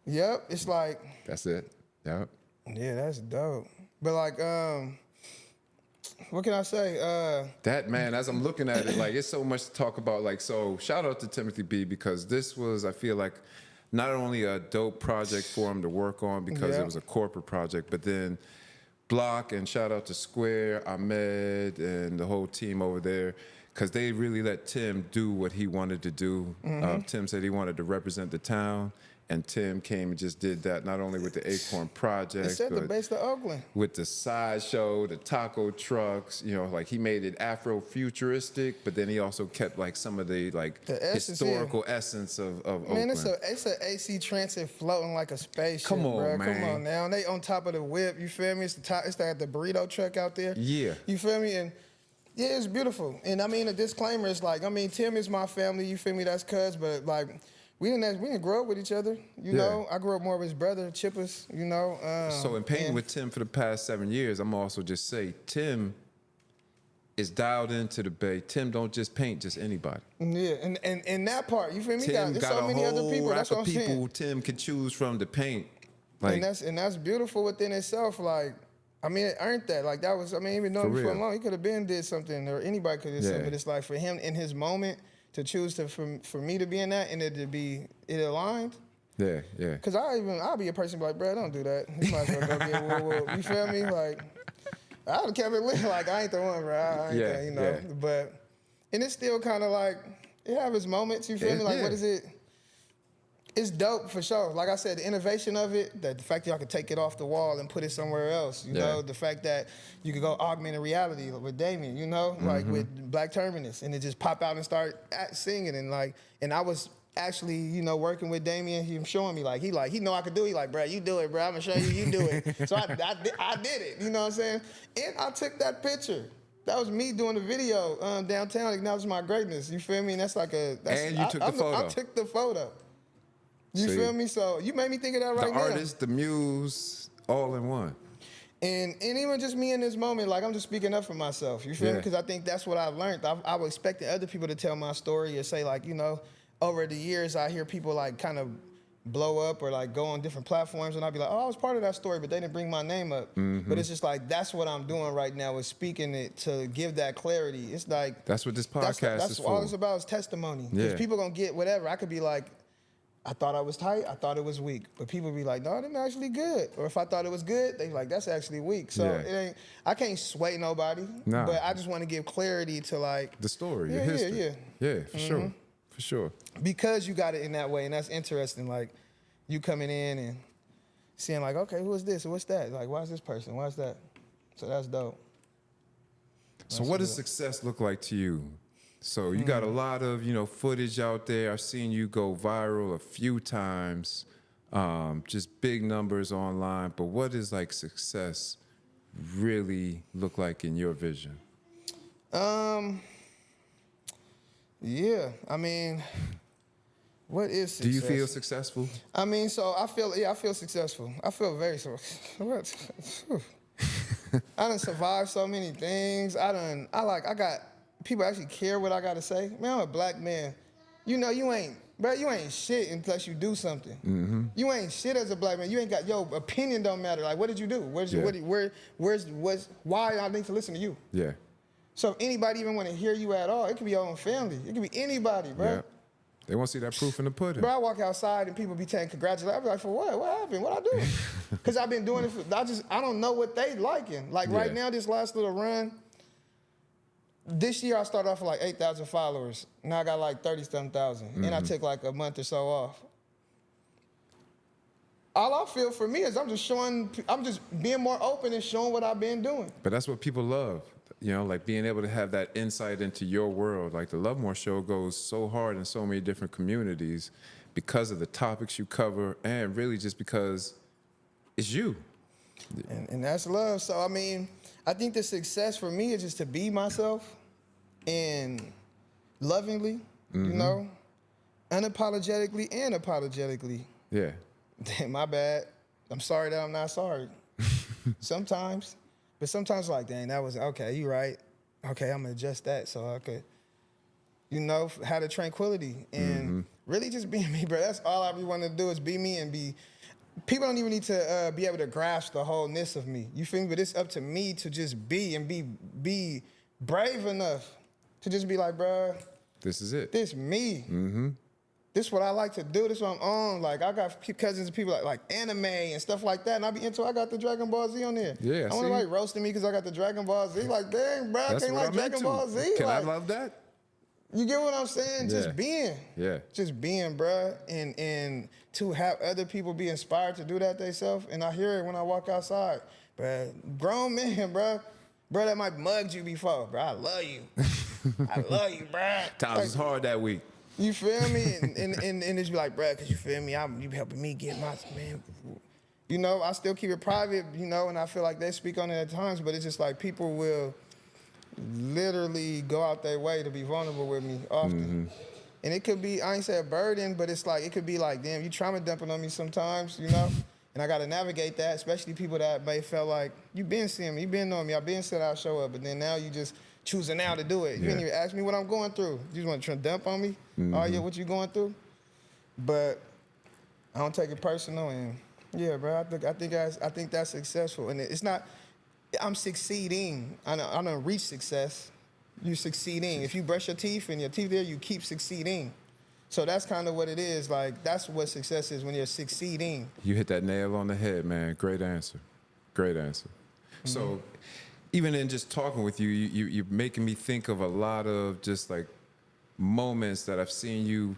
yep, it's like. That's it. Yep. Yeah, that's dope. But like, what can I say? That, man, as I'm looking at it, like, it's so much to talk about. Like, so shout out to Timothy B, because this was, I feel like, not only a dope project for him to work on because it was a corporate project, but then Block, and shout out to Square, Ahmed, and the whole team over there, because they really let Tim do what he wanted to do. Tim said he wanted to represent the town. And Tim came and just did that, not only with the Acorn project, it's at the base of Oakland. With the sideshow, the taco trucks, you know, like he made it Afro-futuristic, but then he also kept like some of the like historical essence of Oakland. Man, it's an AC Transit floating like a spaceship, Come on, bro. man. Come on now. And they on top of the whip, you feel me? It's the burrito truck out there. Yeah. You feel me? And yeah, it's beautiful. And I mean, a disclaimer is like, I mean, Tim is my family, you feel me? That's cuz, but like, we didn't grow up with each other. You know, I grew up more with his brother, Chippers. You know. So in painting with Tim for the past 7 years, I'm also just say Tim is dialed into the Bay. Tim don't just paint just anybody. Yeah, and that part, you feel me? Tim There's got so a many whole other people. rack That's what of I'm people saying. Tim can choose from to paint. Like, And that's beautiful within itself. Like, I mean, it earned that. Like, that was, I mean, even though he for long, he could have been did something, or anybody could have did something. But it's like for him in his moment to choose to for me to be in that and it to be aligned. yeah. Cause I'll be a person be like, bro, don't do that. You might as well go get woo. You feel me? Like, I would have kept it lit. Like, I ain't the one, bro. I ain't the, you know. But and it's still kind of like it have its moments. You feel me? Like, what is it? It's dope for sure. Like I said, the innovation of it, the fact that y'all could take it off the wall and put it somewhere else, you know, the fact that you could go augmented reality with Damien, you know, like with Black Terminus, and it just pop out and start singing and I was actually, you know, working with Damien, him showing me he know I could do it. He like, bro, you do it, bro. I'm gonna show you, you do it. So I did it. You know what I'm saying? And I took that picture. That was me doing the video downtown, acknowledging my greatness. You feel me? And that's like a. And you took the photo. I took the photo. You feel me? So you made me think of that right now. The artist, the muse, all in one. And even just me in this moment, like I'm just speaking up for myself. You feel me? Because I think that's what I've learned. I was expecting other people to tell my story or say like, you know, over the years I hear people like kind of blow up or like go on different platforms and I'll be like, oh, I was part of that story, but they didn't bring my name up. But it's just like, that's what I'm doing right now is speaking it to give that clarity. It's like. That's what this podcast that's is for. That's all it's about is testimony. Because people gonna get whatever. I could be like, I thought I was tight, I thought it was weak. But people be like, no, them actually good. Or if I thought it was good, they like, that's actually weak. So it ain't, I can't sway nobody. Nah. But I just want to give clarity to like. The story, your history. Yeah, for sure. For sure. Because you got it in that way, and that's interesting. Like, you coming in and seeing like, okay, who is this? What's that? Like, why is this person? Why is that? So that's dope. So what does success look like to you? So you got a lot of, you know, footage out there. I've seen you go viral a few times, just big numbers online. But what does like success really look like in your vision? Yeah, I mean, what is success? Do you feel successful? I mean, so I feel successful. I feel very successful. I done survived so many things. I got people actually care what I gotta say. Man, I'm a black man. You know, you ain't shit unless you do something. You ain't shit as a black man. You ain't got, your opinion don't matter. Like, what did you do? Why I need to listen to you? Yeah. So if anybody even want to hear you at all, it could be your own family. It could be anybody, bro. Yeah. They want to see that proof in the pudding. Bro, I walk outside and people be saying congratulations. I be like, for what? What happened? What I do? Because I've been doing it for, I don't know what they liking. Like right now, this last little run, this year I started off with like 8,000 followers. Now I got like 30-something thousand. And I took like a month or so off. All I feel for me is I'm just being more open and showing what I've been doing. But that's what people love. You know, like being able to have that insight into your world. Like the Love More show goes so hard in so many different communities because of the topics you cover and really just because it's you. And that's love. So, I mean, I think the success for me is just to be myself and lovingly, you know, unapologetically and apologetically. Yeah. Damn, my bad. I'm sorry that I'm not sorry. Sometimes. But sometimes like, dang, that was, okay, you right. Okay, I'm gonna adjust that so I could, you know, have the tranquility and really just be me, bro. That's all I really want to do is be me and be, people don't even need to be able to grasp the wholeness of me. You feel me? But it's up to me to just be and be brave enough to just be like, bro. This is it. This me. This is what I like to do. This is what I'm on. Like, I got cousins and people like anime and stuff like that, and I be into. I got the Dragon Ball Z on there. Yeah, I want to like roasting me because I got the Dragon Ball Z. Like, dang, bro, I can't like Dragon Ball Z. Can like, I love that? You get what I'm saying? Yeah. Just being. Yeah. Just being, bro, and to have other people be inspired to do that themselves. And I hear it when I walk outside. But grown men, bro, that might mugged you before, bro. I love you. I love you, bro. Times was hard that week. You feel me? And it's be like, bruh, because you feel me? You helping me get my, man. You know, I still keep it private, you know, and I feel like they speak on it at times, but it's just like people will literally go out their way to be vulnerable with me often. And it could be, I ain't say a burden, but it's like, it could be like, damn, you trauma dumping on me sometimes, you know? And I got to navigate that, especially people that may feel like, you been seeing me, you been knowing me, I been said I'll show up, but then now you just choosing now to do it. You didn't even ask me what I'm going through. You just want to try to dump on me? Oh yeah, what you going through? But I don't take it personal, and yeah, bro, I think that's successful. And it's not, I'm succeeding. I don't reach success. You succeeding. If you brush your teeth and your teeth there, you keep succeeding. So that's kind of what it is. Like, that's what success is, when you're succeeding. You hit that nail on the head, man. Great answer. Great answer. So even in just talking with you, you're making me think of a lot of just like moments that I've seen you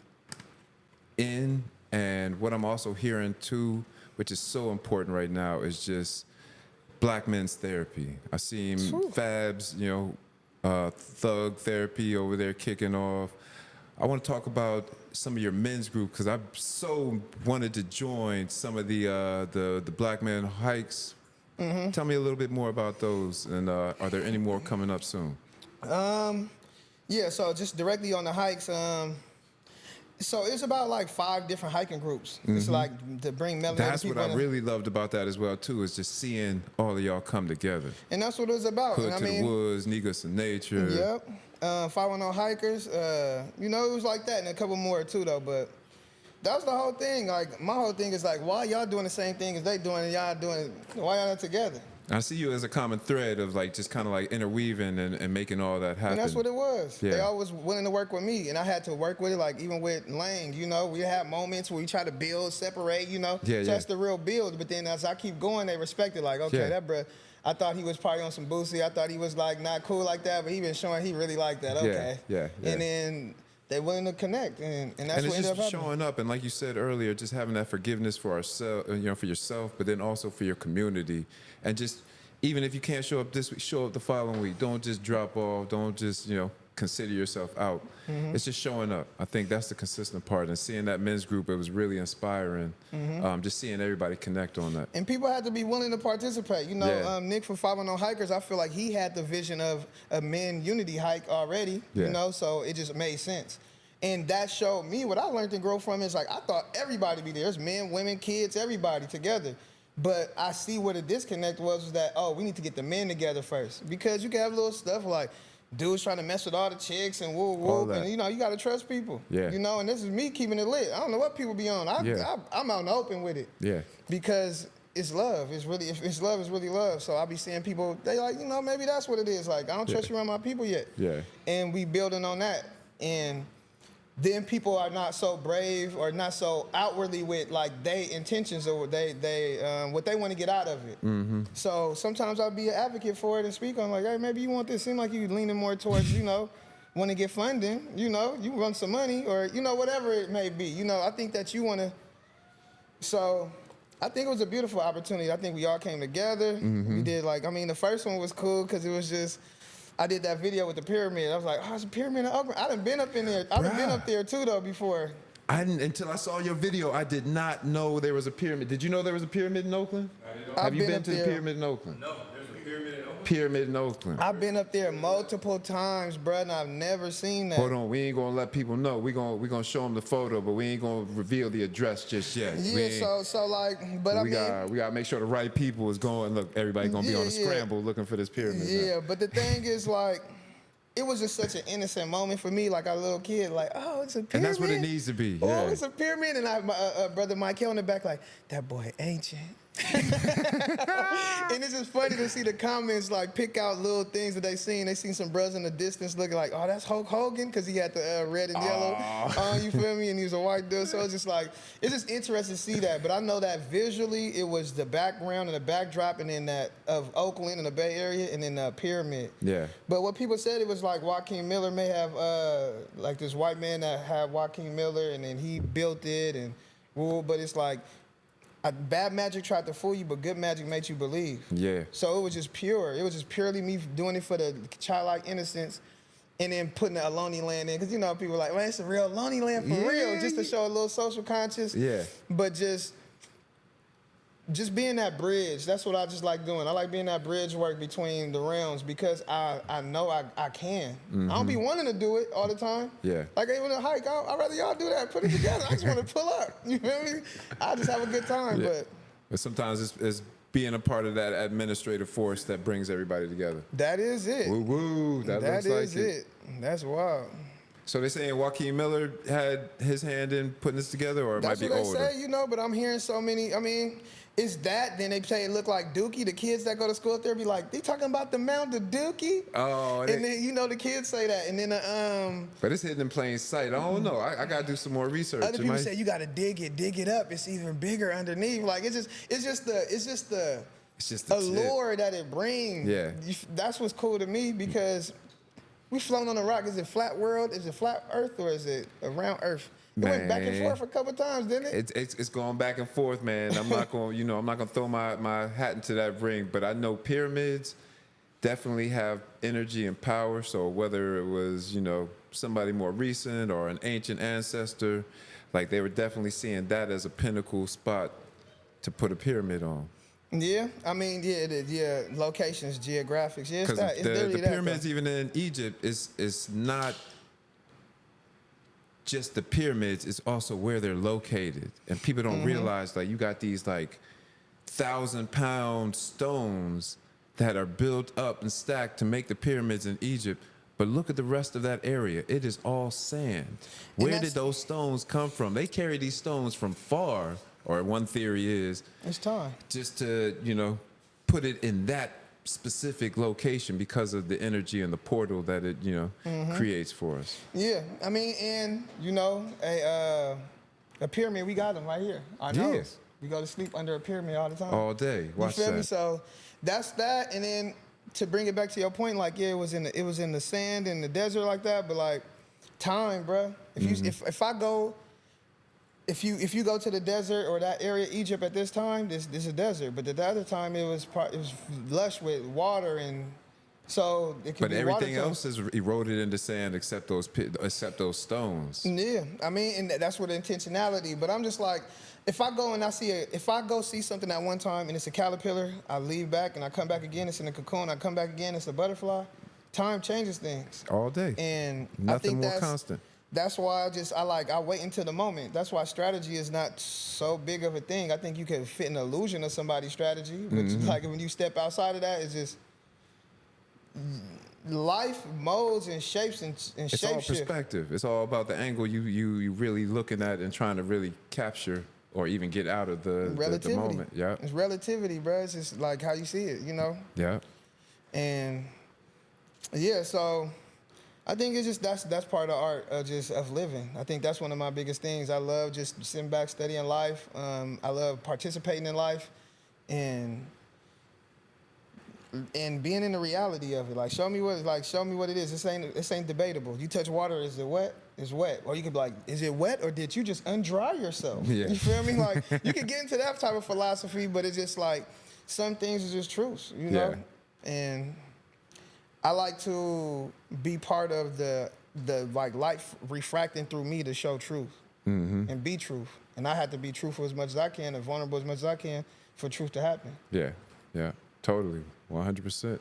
in, and what I'm also hearing too, which is so important right now, is just Black men's therapy. I see Fabs, Thug Therapy over there kicking off. I want to talk about some of your men's group, because I so wanted to join some of the Black men hikes. Tell me a little bit more about those, and are there any more coming up soon? Yeah, so just directly on the hikes, so it's about like 5 different hiking groups. It's like to bring melanated That's people what I in. really loved about that as well too, is just seeing all of y'all come together. And that's what it was about. Hood And to the woods, Negus in Nature. Yep. 510 hikers. It was like that, and a couple more too though. But that was the whole thing. Like, my whole thing is like, why y'all doing the same thing as they doing, and y'all doing? Why y'all not together? I see you as a common thread of like just kind of like interweaving and making all that happen. And that's what it was. Yeah. They always willing to work with me, and I had to work with it. Like, even with Lang, we had moments where we try to build, separate, Yeah, so that's the real build. But then as I keep going, they respect it. Like, okay, that bruh, I thought he was probably on some Boosie. I thought he was like not cool like that, but he been showing he really like that. Okay. Yeah. And then they willing to connect, and that's And what it's ended up just happening. showing up, and like you said earlier, just having that forgiveness for ourselves, for yourself, but then also for your community, and just even if you can't show up this week, show up the following week. Don't just drop off. Don't just consider yourself out. It's just showing up. I think that's the consistent part. And seeing that men's group, it was really inspiring. Just seeing everybody connect on that. And people had to be willing to participate. Nick from 510 Hikers, I feel like he had the vision of a men unity hike already. So it just made sense. And that showed me what I learned and grow from is like, I thought everybody be there. There's men, women, kids, everybody together. But I see where the disconnect was that, we need to get the men together first. Because you can have little stuff like dudes trying to mess with all the chicks and whoop, whoop. And, you got to trust people. Yeah. And this is me keeping it lit. I don't know what people be on. I'm out in the open with it. Yeah. Because it's love. It's really, if it's love, it's really love. So I be seeing people, they like, maybe that's what it is. Like, I don't trust you around my people yet. Yeah. And we building on that. And then people are not so brave or not so outwardly with like they intentions or what they want to get out of it. So sometimes I'll be an advocate for it and speak on like, hey, maybe you want this. Seem like you leaning more towards, want to get funding, you run some money or, whatever it may be. I think that you want to. So I think it was a beautiful opportunity. I think we all came together. We did the first one was cool because it was just, I did that video with the pyramid. I was like, it's a pyramid in Oakland. I done been up in there. I done been up there too, though, before. I didn't, until I saw your video, I did not know there was a pyramid. Did you know there was a pyramid in Oakland? Have you been to the pyramid in Oakland? No, there's a pyramid in Oakland. Pyramid in Oakland. I've been up there multiple times, bruh, and I've never seen that. Hold on, we ain't gonna let people know. We gonna show them the photo, but we ain't gonna reveal the address just yet. Yeah, so like, but we gotta make sure the right people is going. Look, everybody gonna be on a scramble looking for this pyramid. Yeah, but the thing is like, it was just such an innocent moment for me, like a little kid, like, it's a pyramid. And that's what it needs to be. Yeah. It's a pyramid, and my brother Michael in the back, like, that boy ancient. And it's just funny to see the comments like pick out little things that they seen. They seen some brothers in the distance looking like, that's Hulk Hogan, because he had the red and yellow on, you feel me? And he was a white dude. So it's just like, it's just interesting to see that. But I know that visually it was the background and the backdrop and then that of Oakland and the Bay Area and then the pyramid. Yeah. But what people said, it was like Joaquin Miller may have like this white man that had Joaquin Miller and then he built it and but it's like, bad magic tried to fool you, but good magic made you believe. Yeah. So it was just pure. It was just purely me doing it for the childlike innocence and then putting a Lonely Land in. Because, people are like, man, it's a real Lonely Land for real, just to show a little social conscious. Yeah. But just, I think it was a beautiful opportunity. I think we all came together. And people had to be willing to participate. I think just being that bridge. That's what I just like doing. I like being that bridge work between the realms because I know I can. I don't be wanting to do it all the time. Yeah. Like even a hike, I'd rather y'all do that. Put it together. I just want to pull up. You feel me? I just have a good time. Yeah. But sometimes it's being a part of that administrative force that brings everybody together. That is it. Woo woo. That looks like is it. That's wild. So they saying Joaquin Miller had his hand in putting this together, or it That's might be what older? they say, you know, but I'm hearing so many. I mean, it's that. Then they say it look like Dookie. The kids that go to school up there be like, they talking about the Mount of Dookie. Oh, and then you know the kids say that, and then but it's hidden in plain sight. I don't know. I gotta do some more research. other people say you gotta dig it up. It's even bigger underneath. Like it's just the allure that it brings. Yeah. That's what's cool to me because we flown on a rock. Is it flat world? Is it flat Earth or is it a round Earth? It went back and forth a couple times, didn't it? It's going back and forth, man. I'm not going, I'm not going to throw my hat into that ring, but I know pyramids definitely have energy and power. So whether it was, somebody more recent or an ancient ancestor, like they were definitely seeing that as a pinnacle spot to put a pyramid on. Yeah, I mean, it is. Yeah, locations, geographics. Yeah, it's Because that. It's the that, pyramids, though. even in Egypt, is not just the pyramids, it's also where they're located. And people don't realize, like, you got these, like, 1,000-pound stones that are built up and stacked to make the pyramids in Egypt. But look at the rest of that area. It is all sand. Where did those stones come from? They carry these stones from far, or one theory is, It's time. just to, put it in that specific location because of the energy and the portal that it, creates for us. Yeah, I mean, and a pyramid, we got them right here. I know. Yes. We go to sleep under a pyramid all the time. All day. Watch you feel me? that. So that's that. And then to bring it back to your point, like it was in the sand in the desert like that, but like time, bro. If you go to the desert or that area, Egypt at this time, this is a desert. But at the other time, it was lush with water, and so it could But be everything water else is eroded into sand except those stones. Yeah, I mean, and that's where the intentionality. But I'm just like, if I go see something at one time and it's a caterpillar, I leave back and I come back again. It's in a cocoon. I come back again. It's a butterfly. Time changes things. All day. And nothing I think more constant. That's why I wait until the moment. That's why strategy is not so big of a thing. I think you can fit an illusion of somebody's strategy, but like when you step outside of that, it's just life molds and shapes and It's all perspective. It's all about the angle you really looking at and trying to really capture or even get out of the moment. Yeah. It's relativity, bro. It's just like how you see it, Yeah. And yeah, so I think it's just that's part of art of living. I think that's one of my biggest things. I love just sitting back, studying life. I love participating in life, and being in the reality of it. Like show me what it is. This ain't debatable. You touch water, is it wet? It's wet. Or you could be like, is it wet or did you just undry yourself? Yeah. You feel me? Like you could get into that type of philosophy, but it's just like some things are just truths, Yeah. And I like to be part of the like life refracting through me to show truth and be truth. And I have to be truthful as much as I can and vulnerable as much as I can for truth to happen. Yeah. Yeah. Totally. 100%.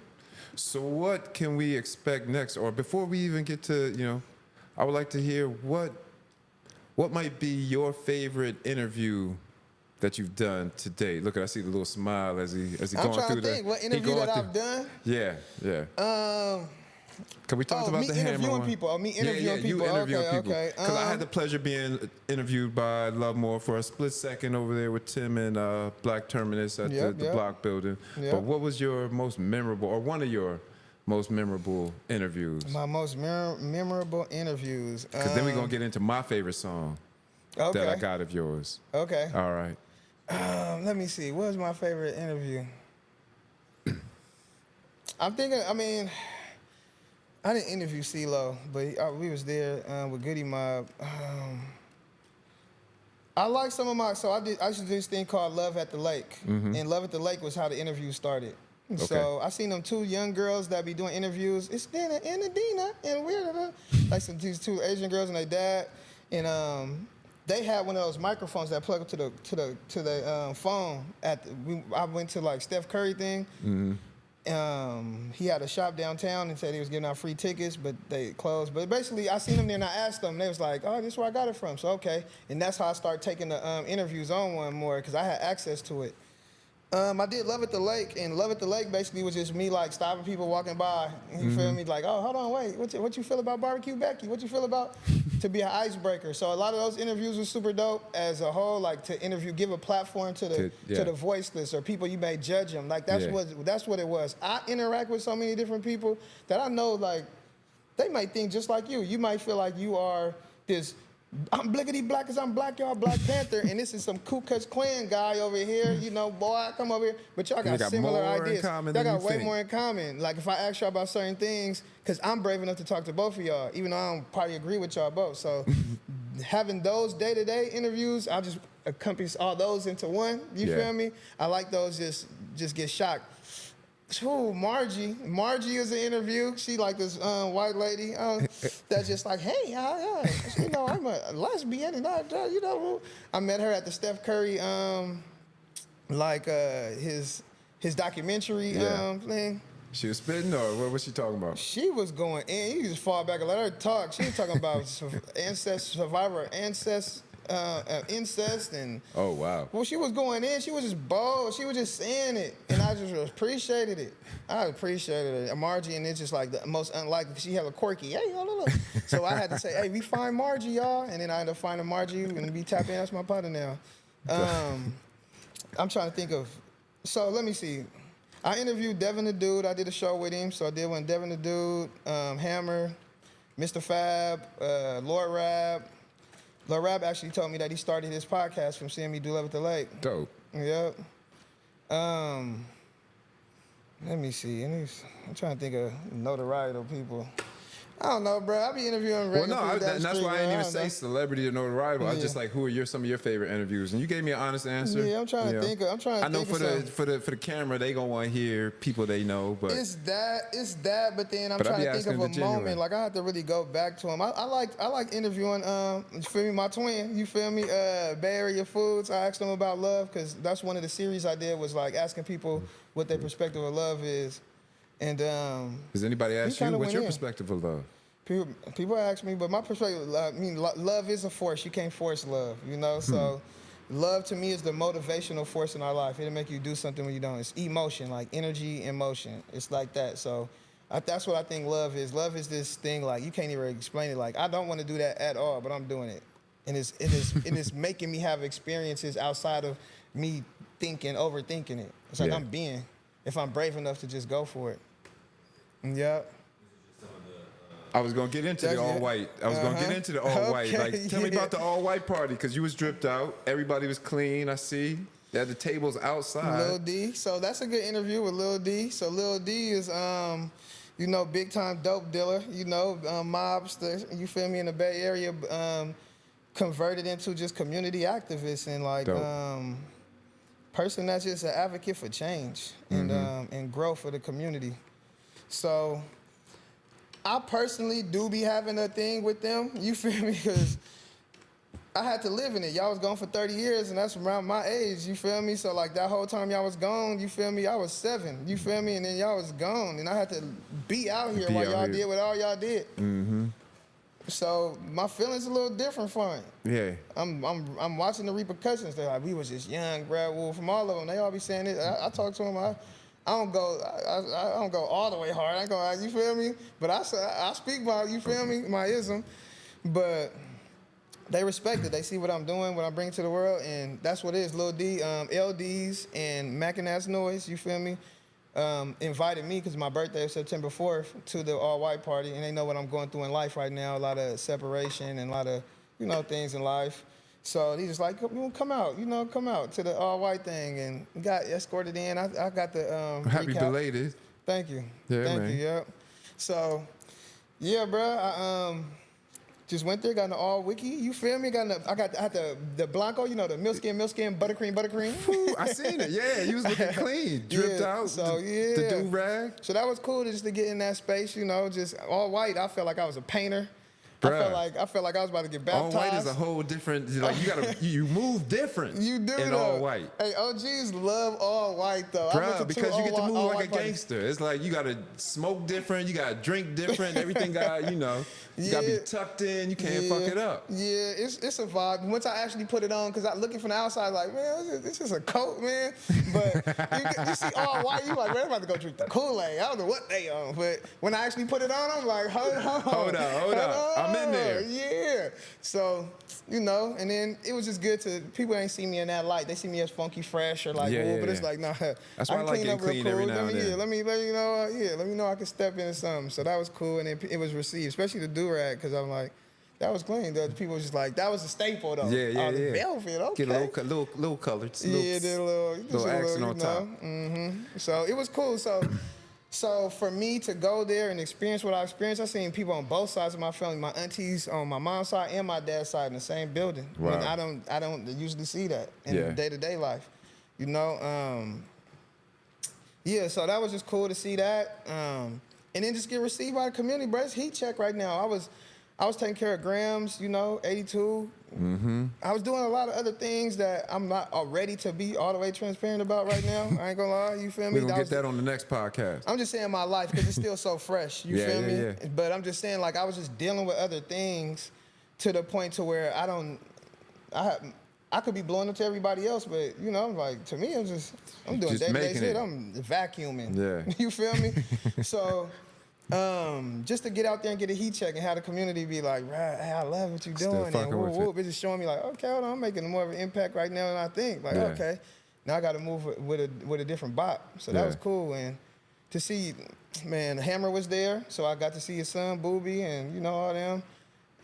So what can we expect next? Or before we even get to, I would like to hear what might be your favorite interview that you've done today. Look, I see the little smile as he I'm going trying through to think what interview that I've done. Yeah, yeah. Cause we talked about the hammer interviewing one. people. Me interviewing people. You interviewing people. Okay. Because I had the pleasure being interviewed by Love More for a split second over there with Tim and Black Terminus at the Block Building. Yep. But what was your most memorable, or one of your most memorable interviews? My most memorable interviews. Because then we're going to get into my favorite song that I got of yours. Okay. All right. Let me see. What was my favorite interview? I'm thinking, I didn't interview CeeLo, but we was there with Goody Mob. I like some of I used to do this thing called Love at the Lake. And Love at the Lake was how the interview started. Okay. So I seen them two young girls that be doing interviews. It's Dina and Adina and weird. Like these two Asian girls and their dad. And they had one of those microphones that plug up to the phone. I went to like Steph Curry thing. He had a shop downtown and said he was giving out free tickets, but they closed. But basically, I seen them there and I asked them. And they was like, "Oh, this is where I got it from." So okay, and that's how I started taking the interviews on one more because I had access to it. I did Love at the Lake, and Love at the Lake basically was just me like stopping people walking by. You feel me? Like, oh, hold on, wait, what you feel about Barbecue Becky? What you feel about to be an icebreaker? So a lot of those interviews were super dope as a whole, like to interview, give a platform to the voiceless or people you may judge them. Like that's what it was. I interact with so many different people that I know like they might think just like you. You might feel like you are this. I'm blickety black because I'm black, y'all Black Panther, and this is some Ku Klux Klan guy over here, you know, boy, come over here. But y'all got similar ideas. Y'all got way more in common. Like if I ask y'all about certain things, because I'm brave enough to talk to both of y'all, even though I don't probably agree with y'all both. So having those day-to-day interviews, I'll just encompass all those into one. You feel me? I like those just get shocked. Ooh, Margie is an interview. She like this white lady that's just like, hey, you know, I'm a lesbian and you know, I met her at the Steph Curry his documentary thing. She was spitting, or what was she talking about? She was going in. You just fall back and let her talk. She was talking about survivor incest and oh wow. Well, she was going in. She was just bold. She was just saying it, and I just appreciated it. I appreciated it. Margie, and it's just like the most unlikely. She had a quirky. Hey, look. So I had to say, hey, we find Margie, y'all, and then I ended up finding Margie, and we tap in. That's my partner now. I'm trying to think of. So let me see. I interviewed Devin the Dude. I did a show with him. So I did one Devin the Dude, Hammer, Mr. Fab, Lord Rab. Lil Rab actually told me that he started his podcast from seeing me do Love at the Lake. Dope. Yep. Let me see. I'm trying to think of notoriety people. I don't know, bro. I be interviewing regular people down the that's street, why I didn't even say celebrity or notoriety. I was just like, who are some of your favorite interviews? And you gave me an honest answer. Yeah, I'm trying to think of. I know for the camera, they gonna want to hear people they know, but it's that. But then I'm trying to think of a moment. Like I have to really go back to him. I like interviewing. You feel me? My twin. You feel me? Bay Area Foods. I asked him about love because that's one of the series I did was like asking people what their perspective of love is. And does anybody ask you what's your perspective of love? People ask me, but my perspective, I mean, love is a force. You can't force love, you know? So love to me is the motivational force in our life. It'll make you do something when you don't. It's emotion, like energy and motion. It's like that. So that's what I think love is. Love is this thing, like, you can't even explain it. Like, I don't want to do that at all, but I'm doing it. And it is making me have experiences outside of me overthinking it. It's like I'm being, if I'm brave enough to just go for it. Yep. I was gonna get into the all white. Like, tell me about the all white party because you was dripped out. Everybody was clean. I see. They had the tables outside. Lil D. So that's a good interview with Lil D. So Lil D is, you know, big time dope dealer. You know, mobster. You feel me? In the Bay Area, converted into just community activist and like person that's just an advocate for change and growth for the community. So I personally do be having a thing with them, you feel me? Because I had to live in it. Y'all was gone for 30 years, and that's around my age, you feel me? So, like, that whole time y'all was gone, you feel me? I was 7, you feel me? And then y'all was gone, and I had to be out here while y'all did what all y'all did. So, my feelings a little different from it. Yeah. I'm watching the repercussions. They're like, we was just young, Brad Wolf, from all of them. They all be saying it. I talk to them. I don't go all the way hard. I go, you feel me? But I speak my, you feel me, my ism. But they respect it. They see what I'm doing, what I bring to the world, and that's what it is. Lil D, LDs, and Mackin' Ass Noise, you feel me, invited me because my birthday is September 4th to the all-white party, and they know what I'm going through in life right now, a lot of separation and a lot of, you know, things in life. So he just like, come out to the all-white thing, and got escorted in. I got the happy recap. belated. Thank you. Yeah, Thank man. you, yep. So, yeah, bro, I just went there, got the all wiki, you feel me? I had the Blanco, you know, the milk skin, buttercream. Ooh, I seen it, yeah, you was looking clean, dripped out, so, the do-rag. So that was cool just to get in that space, you know, just all white. I felt like I was a painter. Bruh. I felt like I was about to get All baptized. white is a whole different. Like you move different. You do in though. all white. Hey, OGs love all white though. I went Bruh, to because two you get to all move white like a parties. gangster. It's like you gotta smoke different, you gotta drink different, everything got, you gotta be Yeah. tucked in, you can't fuck it up. Yeah, it's a vibe. Once I actually put it on, because I looking from the outside, like, man, this is a coat, man. But you see all white, you like, man, I'm about to go drink the Kool-Aid. I don't know what they on. But when I actually put it on, I'm like, hold up. I'm in there. Yeah. So, and then it was just good to, people ain't see me in that light. They see me as funky fresh or like, but it's like, nah. That's why I like getting clean every now and then. Let me know I can step into something. So that was cool, and it was received, especially the do-rag, because I'm like, that was clean. The people was just like, that was a staple though. Yeah. The velvet, okay. Get a little colored. Did a little accent on top. So it was cool. So for me to go there and experience what I experienced, I seen people on both sides of my family, my aunties on my mom's side and my dad's side in the same building. Wow. And I don't usually see that in day-to-day life. Yeah, so that was just cool to see that. And then just get received by the community, bro. It's heat check right now. I was taking care of Grams, 82. I was doing a lot of other things that I'm not ready to be all the way transparent about right now. I ain't gonna lie, you feel me? We're gonna get that on the next podcast. I'm just saying my life, because it's still so fresh, you feel me? Yeah. But I'm just saying, like, I was just dealing with other things to the point to where I could be blowing up to everybody else, but, like, to me, I'm doing Just day-to-day making shit. it. I'm vacuuming. Yeah. You feel me? So... just to get out there and get a heat check and have the community be like, right, hey, I love what you're doing. fucking And with whoop, it's just showing me like, okay, hold on, I'm making more of an impact right now than I think. Like, okay, now I got to move with a different bop. So that was cool. And to see, man, Hammer was there, so I got to see his son, Booby, and all them.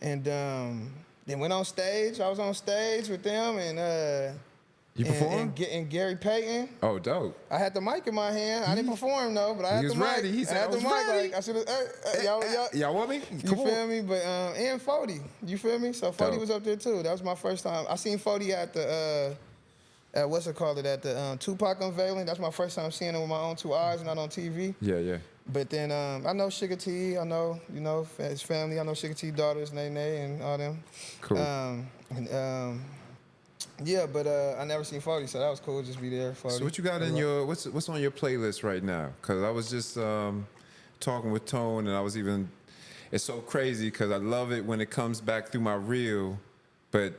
And then went on stage. I was on stage with them, and You performed? And Gary Payton. Oh, dope. I had the mic in my hand. I didn't perform though, but I had the mic. Ready. He said, I had I the was mic. ready. Like I should have. Y'all want me? You feel me? But and Fody, you feel me? So Fody Dope. was up there too. That was my first time. I seen Fody at the at the Tupac unveiling. That's my first time seeing him with my own two eyes, not on TV. Yeah. But then I know Sugar T. I know his family. I know Sugar T daughters, Nene and all them. Cool. Yeah, but I never seen 40, so that was cool. Just be there. 40. So what you got in your what's on your playlist right now? Because I was just talking with Tone, and it's so crazy because I love it when it comes back through my reel, but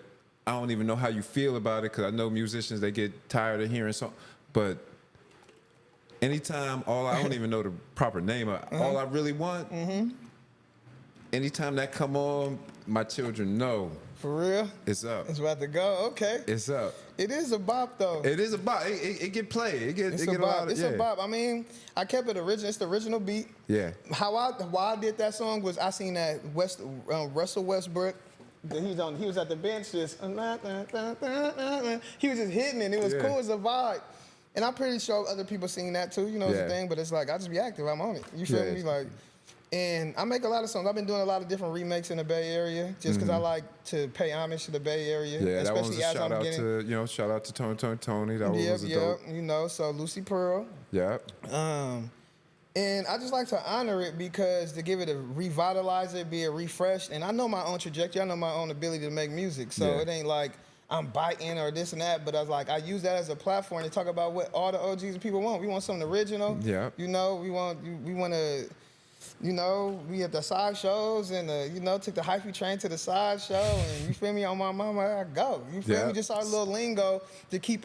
I don't even know how you feel about it because I know musicians, they get tired of hearing something. But anytime, I don't even know the proper name of all I really want. Anytime that come on, my children know. For real? It's up. It's about to go. Okay. It's up. It is a bop though. It is a bop. It get played. It's a bop. I mean, I kept it original. It's the original beat. Yeah. Why I did that song was I seen that Russell Westbrook. He was at the bench just he was just hitting it. It was cool as a vibe. And I'm pretty sure other people seen that too. It's a thing. But it's like I just be active. I'm on it. You feel me? Like. And I make a lot of songs. I've been doing a lot of different remakes in the Bay Area just because I like to pay homage to the Bay Area. Yeah, especially that was a shout out to Tony. That was dope. So Lucy Pearl. Yep. And I just like to honor it because to give it revitalize it, be it refreshed. And I know my own trajectory. I know my own ability to make music. So it ain't like I'm biting or this and that, but I was like, I use that as a platform to talk about what all the OGs and people want. We want something original. Yeah. We want to. We at the side shows and, took the hyphy train to the side show and you feel me, on my mama, I go. You feel me? Just our little lingo to keep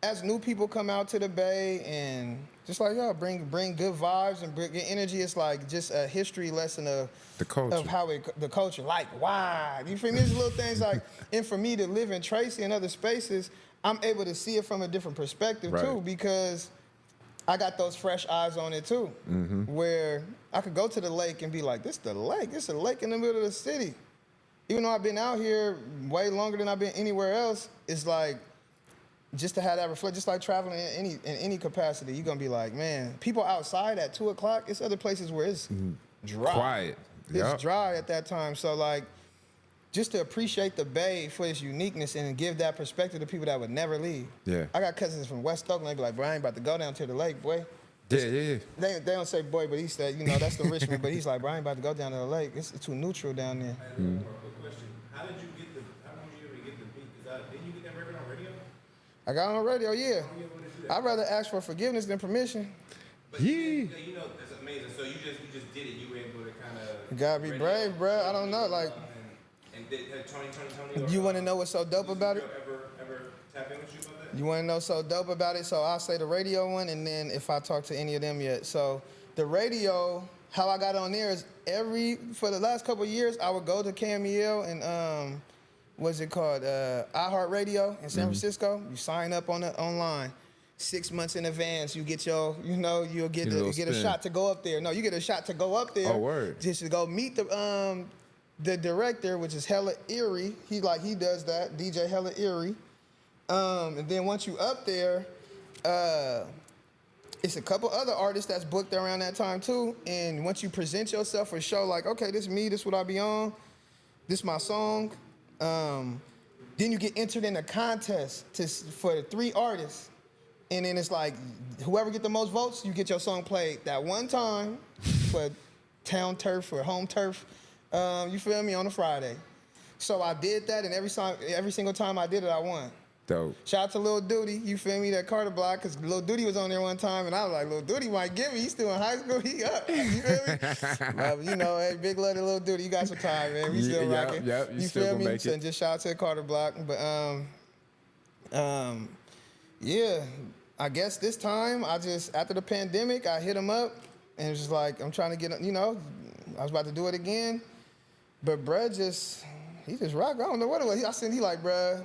as new people come out to the Bay and just like, bring good vibes and bring good energy. It's like just a history lesson of the culture. Of how the culture, like why. You feel me? There's little things like, and for me to live in Tracy and other spaces, I'm able to see it from a different perspective too because I got those fresh eyes on it too, where I could go to the lake and be like, this is the lake. This is a lake in the middle of the city. Even though I've been out here way longer than I've been anywhere else, it's like, just to have that reflect, just like traveling in any capacity, you're going to be like, man, people outside at 2 o'clock, it's other places where it's dry. Quiet. It's dry at that time. So like, just to appreciate the Bay for its uniqueness and give that perspective to people that would never leave. Yeah. I got cousins from West Oakland. They be like, bro, I ain't about to go down to the lake, boy. Yeah. They don't say boy, but he said, you know, that's the Richmond. But he's like, bro, I ain't about to go down to the lake. It's too neutral down there. Quick question. How did you ever get the beat? Didn't you get that record on radio? I got on the radio, yeah. I'd rather ask for forgiveness than permission. But you know, that's amazing. So you just did it. You were able to kind of. You gotta be brave, bro. I don't know, like. And did Tony. You want to know what's so dope about it? Ever tap in with you about that? You want to know so dope about it? So I'll say the radio one, and then if I talk to any of them yet. So the radio, how I got on there is for the last couple of years, I would go to KMEL and what's it called? iHeartRadio in San Francisco. You sign up on online. 6 months in advance, you get your, you'll get a shot to go up there. No, you get a shot to go up there. Oh, word. Just to go meet the director, which is Hella Erie. He does that, DJ Hella Erie. And then once you up there, it's a couple other artists that's booked around that time too. And once you present yourself for a show, like, okay, this is me, this is what I be on, this is my song. Then you get entered in a contest for 3 artists. And then it's like, whoever get the most votes, you get your song played that one time for town turf or home turf, you feel me, on a Friday. So I did that, and every single time I did it, I won. Dope. Shout out to Lil Duty, you feel me, that Carter Block, because Lil Duty was on there one time, and I was like, Lil Duty might get me. He's still in high school, he up. You feel me? But, hey, big love to Lil Duty. You got some time, man. We still rocking. Yep, you feel me? So just shout out to Carter Block. But, yeah, I guess this time, after the pandemic, I hit him up, and it was just like, I'm trying to get, I was about to do it again. But bruh he just rocked. I don't know what it was. He like, bruh,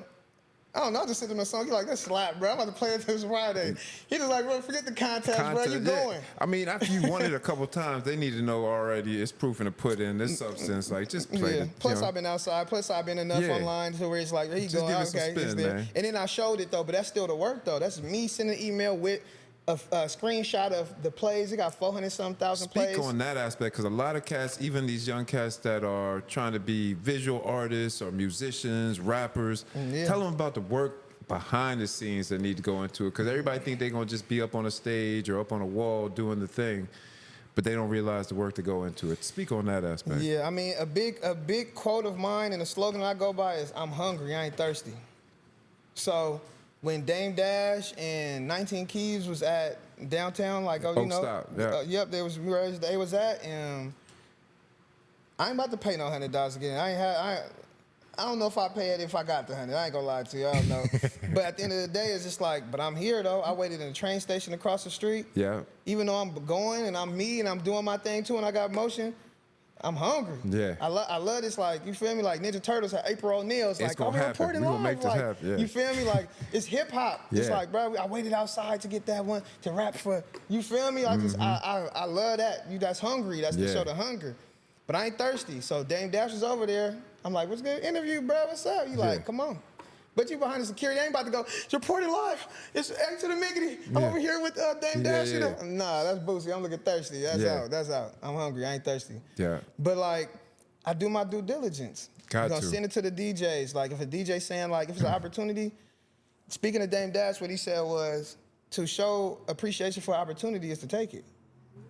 I don't know, I just sent him a song. He like, that's slap, bro. I'm about to play it this Friday. He just like, bro, forget the contest, bro. You going. I mean, after you won it a couple times, they need to know already it's proof in the pudding, this substance. Like, just play it. Plus, I've been outside. Plus, I've been enough online to where it's like, there you go. Okay, it's there. Man. And then I showed it, though, but that's still the work, though. That's me sending an email with a screenshot of the plays. It got 400-some thousand plays. Speak on that aspect, because a lot of cats, even these young cats that are trying to be visual artists or musicians, rappers, tell them about the work behind the scenes that need to go into it, because everybody think they're going to just be up on a stage or up on a wall doing the thing, but they don't realize the work to go into it. Speak on that aspect. Yeah, I mean, a big quote of mine and a slogan I go by is, I'm hungry, I ain't thirsty. So when Dame Dash and 19 Keys was at downtown, like, Stop. Yeah. Yep, they was where they was at, and I ain't about to pay no $100 again. I don't know if I pay it if I got the 100. I ain't gonna lie to you. I don't know. But at the end of the day, it's just like, but I'm here though. I waited in the train station across the street. Yeah. Even though I'm going and I'm me and I'm doing my thing too and I got motion, I'm hungry. Yeah. I love this, like, you feel me? Like Ninja Turtles had April O'Neil. It's like, gonna happen. Reporting we live. Gonna make this like, happen. Yeah. You feel me? Like, it's hip hop. Yeah. It's like, bro, I waited outside to get that one to rap for. You feel me? I love that. That's hungry. That's the show, the hunger. But I ain't thirsty. So Dame Dash was over there. I'm like, what's good interview, bro? What's up? You like, come on. But you behind the security, I ain't about to go, it's reported live. It's X to the Miggity. I'm over here with Dame Dash. You know? Nah, that's Boosie. I'm looking thirsty. That's out. I'm hungry. I ain't thirsty. Yeah. But like, I do my due diligence. Got to. Send it to the DJs. Like, if a DJ saying, like, if it's an opportunity, speaking of Dame Dash, what he said was, to show appreciation for opportunity is to take it.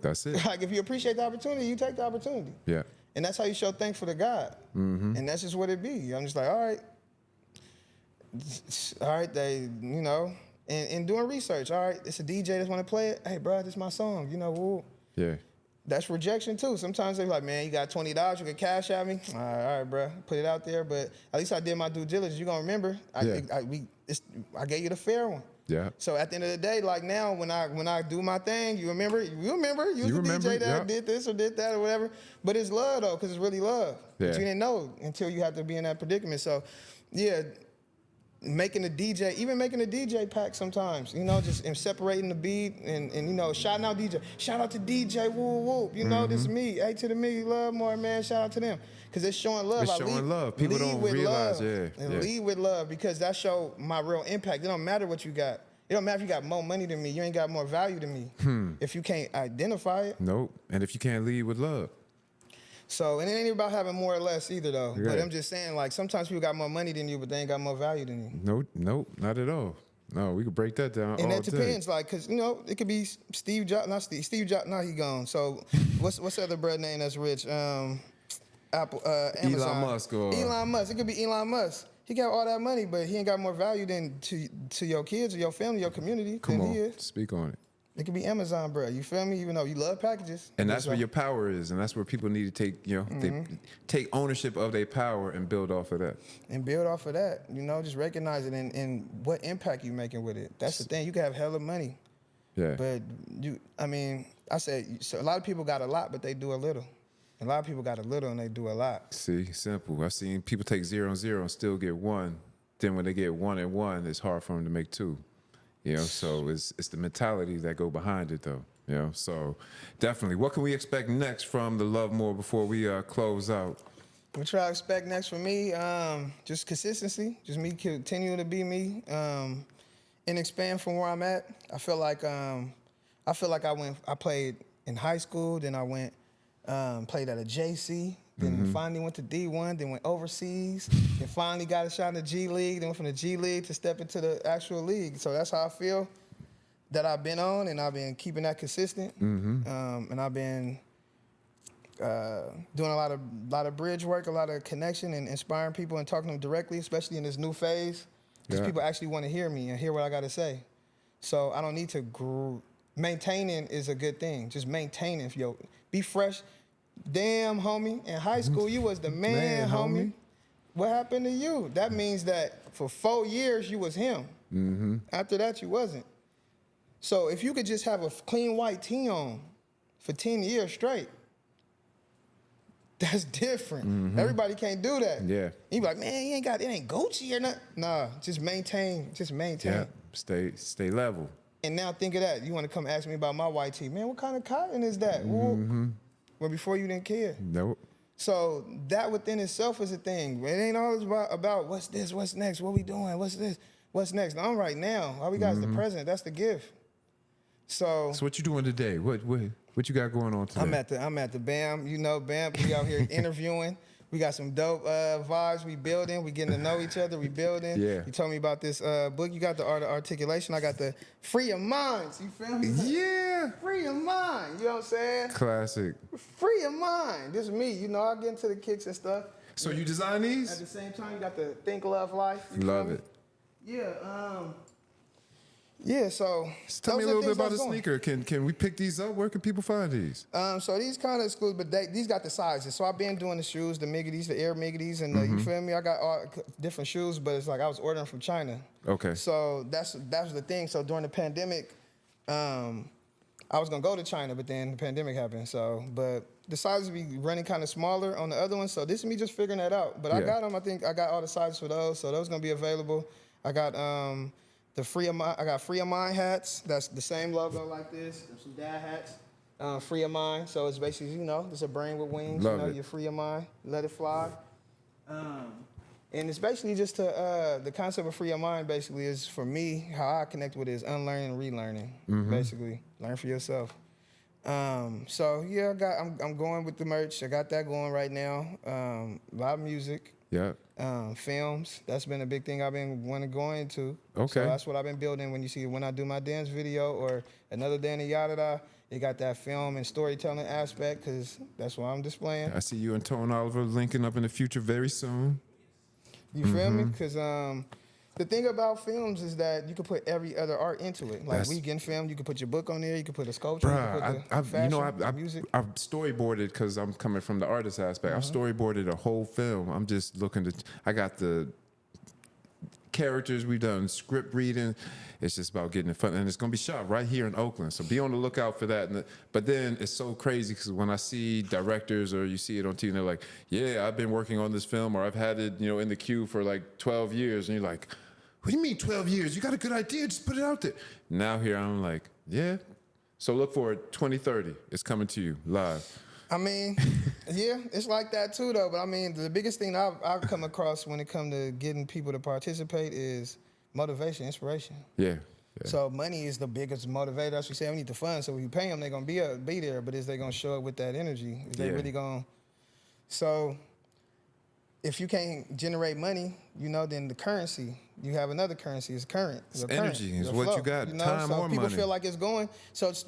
That's it. Like, if you appreciate the opportunity, you take the opportunity. Yeah. And that's how you show thankful to God. And that's just what it be. I'm just like, all right, they, and doing research. All right, it's a DJ that's want to play it. Hey, bro, this is my song. Woo. Yeah. That's rejection too. Sometimes they be like, man, you got $20, you can cash at me. All right, bro, put it out there. But at least I did my due diligence. You gonna remember? I gave you the fair one. Yeah. So at the end of the day, like now, when I do my thing, you remember. You was the DJ that did this or did that or whatever. But it's love though, because it's really love. Yeah. But you didn't know until you had to be in that predicament. So, yeah, even making a DJ pack sometimes. Just separating the beat and shouting out DJ. Shout out to DJ. Whoop whoop. This is me. Hey to the me, love more man. Shout out to them. Because it's showing love. It's showing love. People don't realize, lead with love, because that show my real impact. It don't matter what you got. It don't matter if you got more money than me. You ain't got more value than me. If you can't identify it. Nope. And if you can't lead with love. So, and it ain't about having more or less either, though. Yeah. But I'm just saying, like, sometimes people got more money than you, but they ain't got more value than you. Nope, not at all. No, we could break that down And all that day. depends, like, cause you know it could be Steve Jobs, not Steve Jobs. No, he gone. So what's the other bread name that's rich? Apple, Amazon. Elon Musk or Elon Musk. It could be Elon Musk. He got all that money, but he ain't got more value than to your kids or your family, your community. come than he on, is. speak on it. It could be Amazon, bro. You feel me? Even though you love packages. And that's where your power is, and that's where people need to take, you know, they take ownership of their power and build off of that. And build off of that. You know, just recognize it and what impact you making with it. That's the thing. You can have hella money. Yeah. But I said, so a lot of people got a lot, but they do a little. A lot of people got a little and they do a lot. See, simple. I've seen people take 0 and 0 and still get 1. Then when they get 1 and 1, it's hard for them to make 2. You know, so it's the mentality that go behind it, though. You know, so definitely. What can we expect next from the Love More before we close out? What y'all expect next from me? Just consistency. Just me continue to be me, and expand from where I'm at. I feel like I played in high school, then I went played at a JC. Then finally went to D1, then went overseas, then finally got a shot in the G League, then went from the G League to step into the actual league. So that's how I feel that I've been on, and I've been keeping that consistent. And I've been doing a lot of bridge work, a lot of connection, and inspiring people and talking to them directly, especially in this new phase, because people actually want to hear me and hear what I got to say. So I don't need to maintaining is a good thing. Just maintaining, be fresh. Damn, homie, in high school, you was the man, homie. What happened to you? That means that for 4 years, you was him. After that, you wasn't. So if you could just have a clean white tee on for 10 years straight, that's different. Everybody can't do that. Yeah. You be like, man, it ain't Gucci or nothing. Nah, just maintain. Yeah, stay level. And now think of that. You want to come ask me about my white tee. Man, what kind of cotton is that? Well, before you didn't care. Nope. So that within itself is a thing. It ain't always about what's this, what's next, what we doing, what's this, what's next. I'm right now. All we got is the present. That's the gift. So what you doing today? What you got going on today? I'm at the BAM. You know BAM. We out here interviewing. We got some dope vibes. We building. We getting to know each other. We building. Yeah. You told me about this book. You got the art of articulation. I got the free of minds. You feel me? Yeah. Free of mind. You know what I'm saying? Classic. Free of mind. This is me. You know, I get into the kicks and stuff. So you design At these? the same time, you got the Think Love Life. You Love feel me? it. Yeah, so Tell me a those are little bit things about the that's going. sneaker. Can we pick these up? Where can people find these? So these kind of exclusive, but these got the sizes. So I've been doing the shoes, the Miggities, the Air Miggities, and you feel me? I got all different shoes, but it's like I was ordering from China. Okay. So that's the thing. So during the pandemic, I was gonna go to China, but then the pandemic happened. So, but the sizes be running kind of smaller on the other ones. So this is me just figuring that out. But I got them. I think I got all the sizes for those. So those gonna be available. I got I got Free of Mine hats. That's the same logo like this. There's some dad hats. Free of Mine. So it's basically, it's a brain with wings. Love it. You're free of mind. Let it fly. And it's basically just the concept of free of mind basically is for me, how I connect with it is unlearning and relearning. Basically. Learn for yourself. So yeah, I'm going with the merch. I got that going right now. Live music. Yeah. Films. That's been a big thing I've been wanting to go into. Okay. So that's what I've been building. When I do my dance video or another day in the yada, it got that film and storytelling aspect because that's what I'm displaying. I see you and Tone Oliver linking up in the future very soon. You feel me? Because the thing about films is that you can put every other art into it. Like weekend film, you can put your book on there. You can put a sculpture. You can put the fashion, music. I've storyboarded because I'm coming from the artist aspect. I've storyboarded a whole film. I'm just looking to. I got the characters. We've done script reading. It's just about getting it fun, and it's gonna be shot right here in Oakland. So be on the lookout for that. But then it's so crazy because when I see directors or you see it on TV, they're like, "Yeah, I've been working on this film, or I've had it, in the queue for like 12 years," and you're like. What do you mean 12 years? You got a good idea, just put it out there. Now here I'm like, yeah. So look for it, 2030. It's coming to you live. I mean, yeah, it's like that too though. But I mean, the biggest thing I've come across when it comes to getting people to participate is motivation, inspiration. Yeah. So money is the biggest motivator. That's what we say. We need the funds. So if you pay them, they're gonna be there. But is they gonna show up with that energy? Is they really gonna? So if you can't generate money, you know, then the currency, you have another currency. It's current. It's your energy. Current, It's your what flow, you got, know? time so or people money. feel like it's going. So it's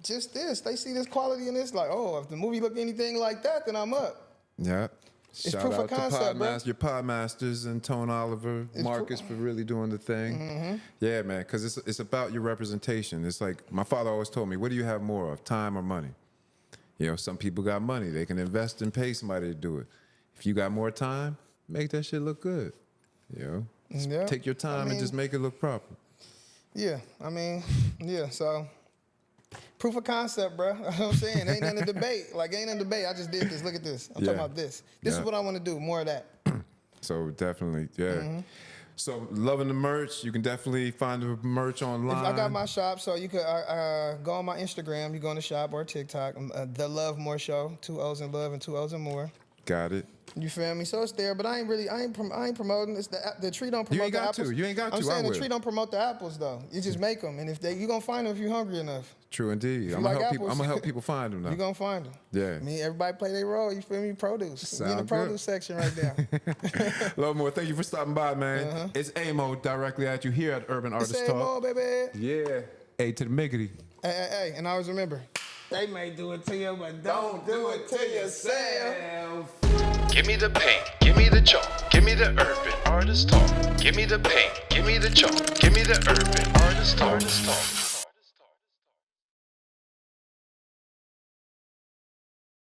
just this. They see this quality in this, like, oh, if the movie look anything like that, then I'm up. Yeah. Shout proof of out to concept, bro. your Podmasters and Tone Oliver, Marcus for really doing the thing. Mm-hmm. Yeah, man, because it's about your representation. It's like my father always told me, what do you have more of, time or money? You know, some people got money. They can invest and pay somebody to do it. If you got more time, make that shit look good. You know, just Yeah. take your time and just make it look proper. Yeah, I mean, yeah, so proof of concept, bro. You know what I'm saying? Ain't nothing to debate. Like, ain't nothing to debate. I just did this. Look at this. I'm talking about this. This is what I want to do, more of that. So definitely, yeah. Mm-hmm. So loving the merch. You can definitely find the merch online. I got my shop, so you could go on my Instagram. You go in the shop or TikTok. The Love More Show. 2 O's in love and 2 O's in more. Got it. You feel me? So it's there, but I ain't promoting. It's the tree don't promote the apples. You ain't got to. I'm saying I the tree don't promote the apples though. You just make them, and if you gonna find them if you're hungry enough. True indeed. I'm like gonna help people. apples, I'm gonna help people find them now. You gonna find them. Yeah. I mean, everybody play their role. You feel me? Produce. We in the Sound produce good. section right there. Love more. Thank you for stopping by, man. It's Amo directly at you here at Urban Artist Say Talk. more, baby. Yeah. A to the miggity. Hey, and always remember, they may do it to you, but don't do it to yourself. Give me the paint, give me the chalk, give me the urban artist talk. Give me the paint, give me the chalk, give me the urban artist talk.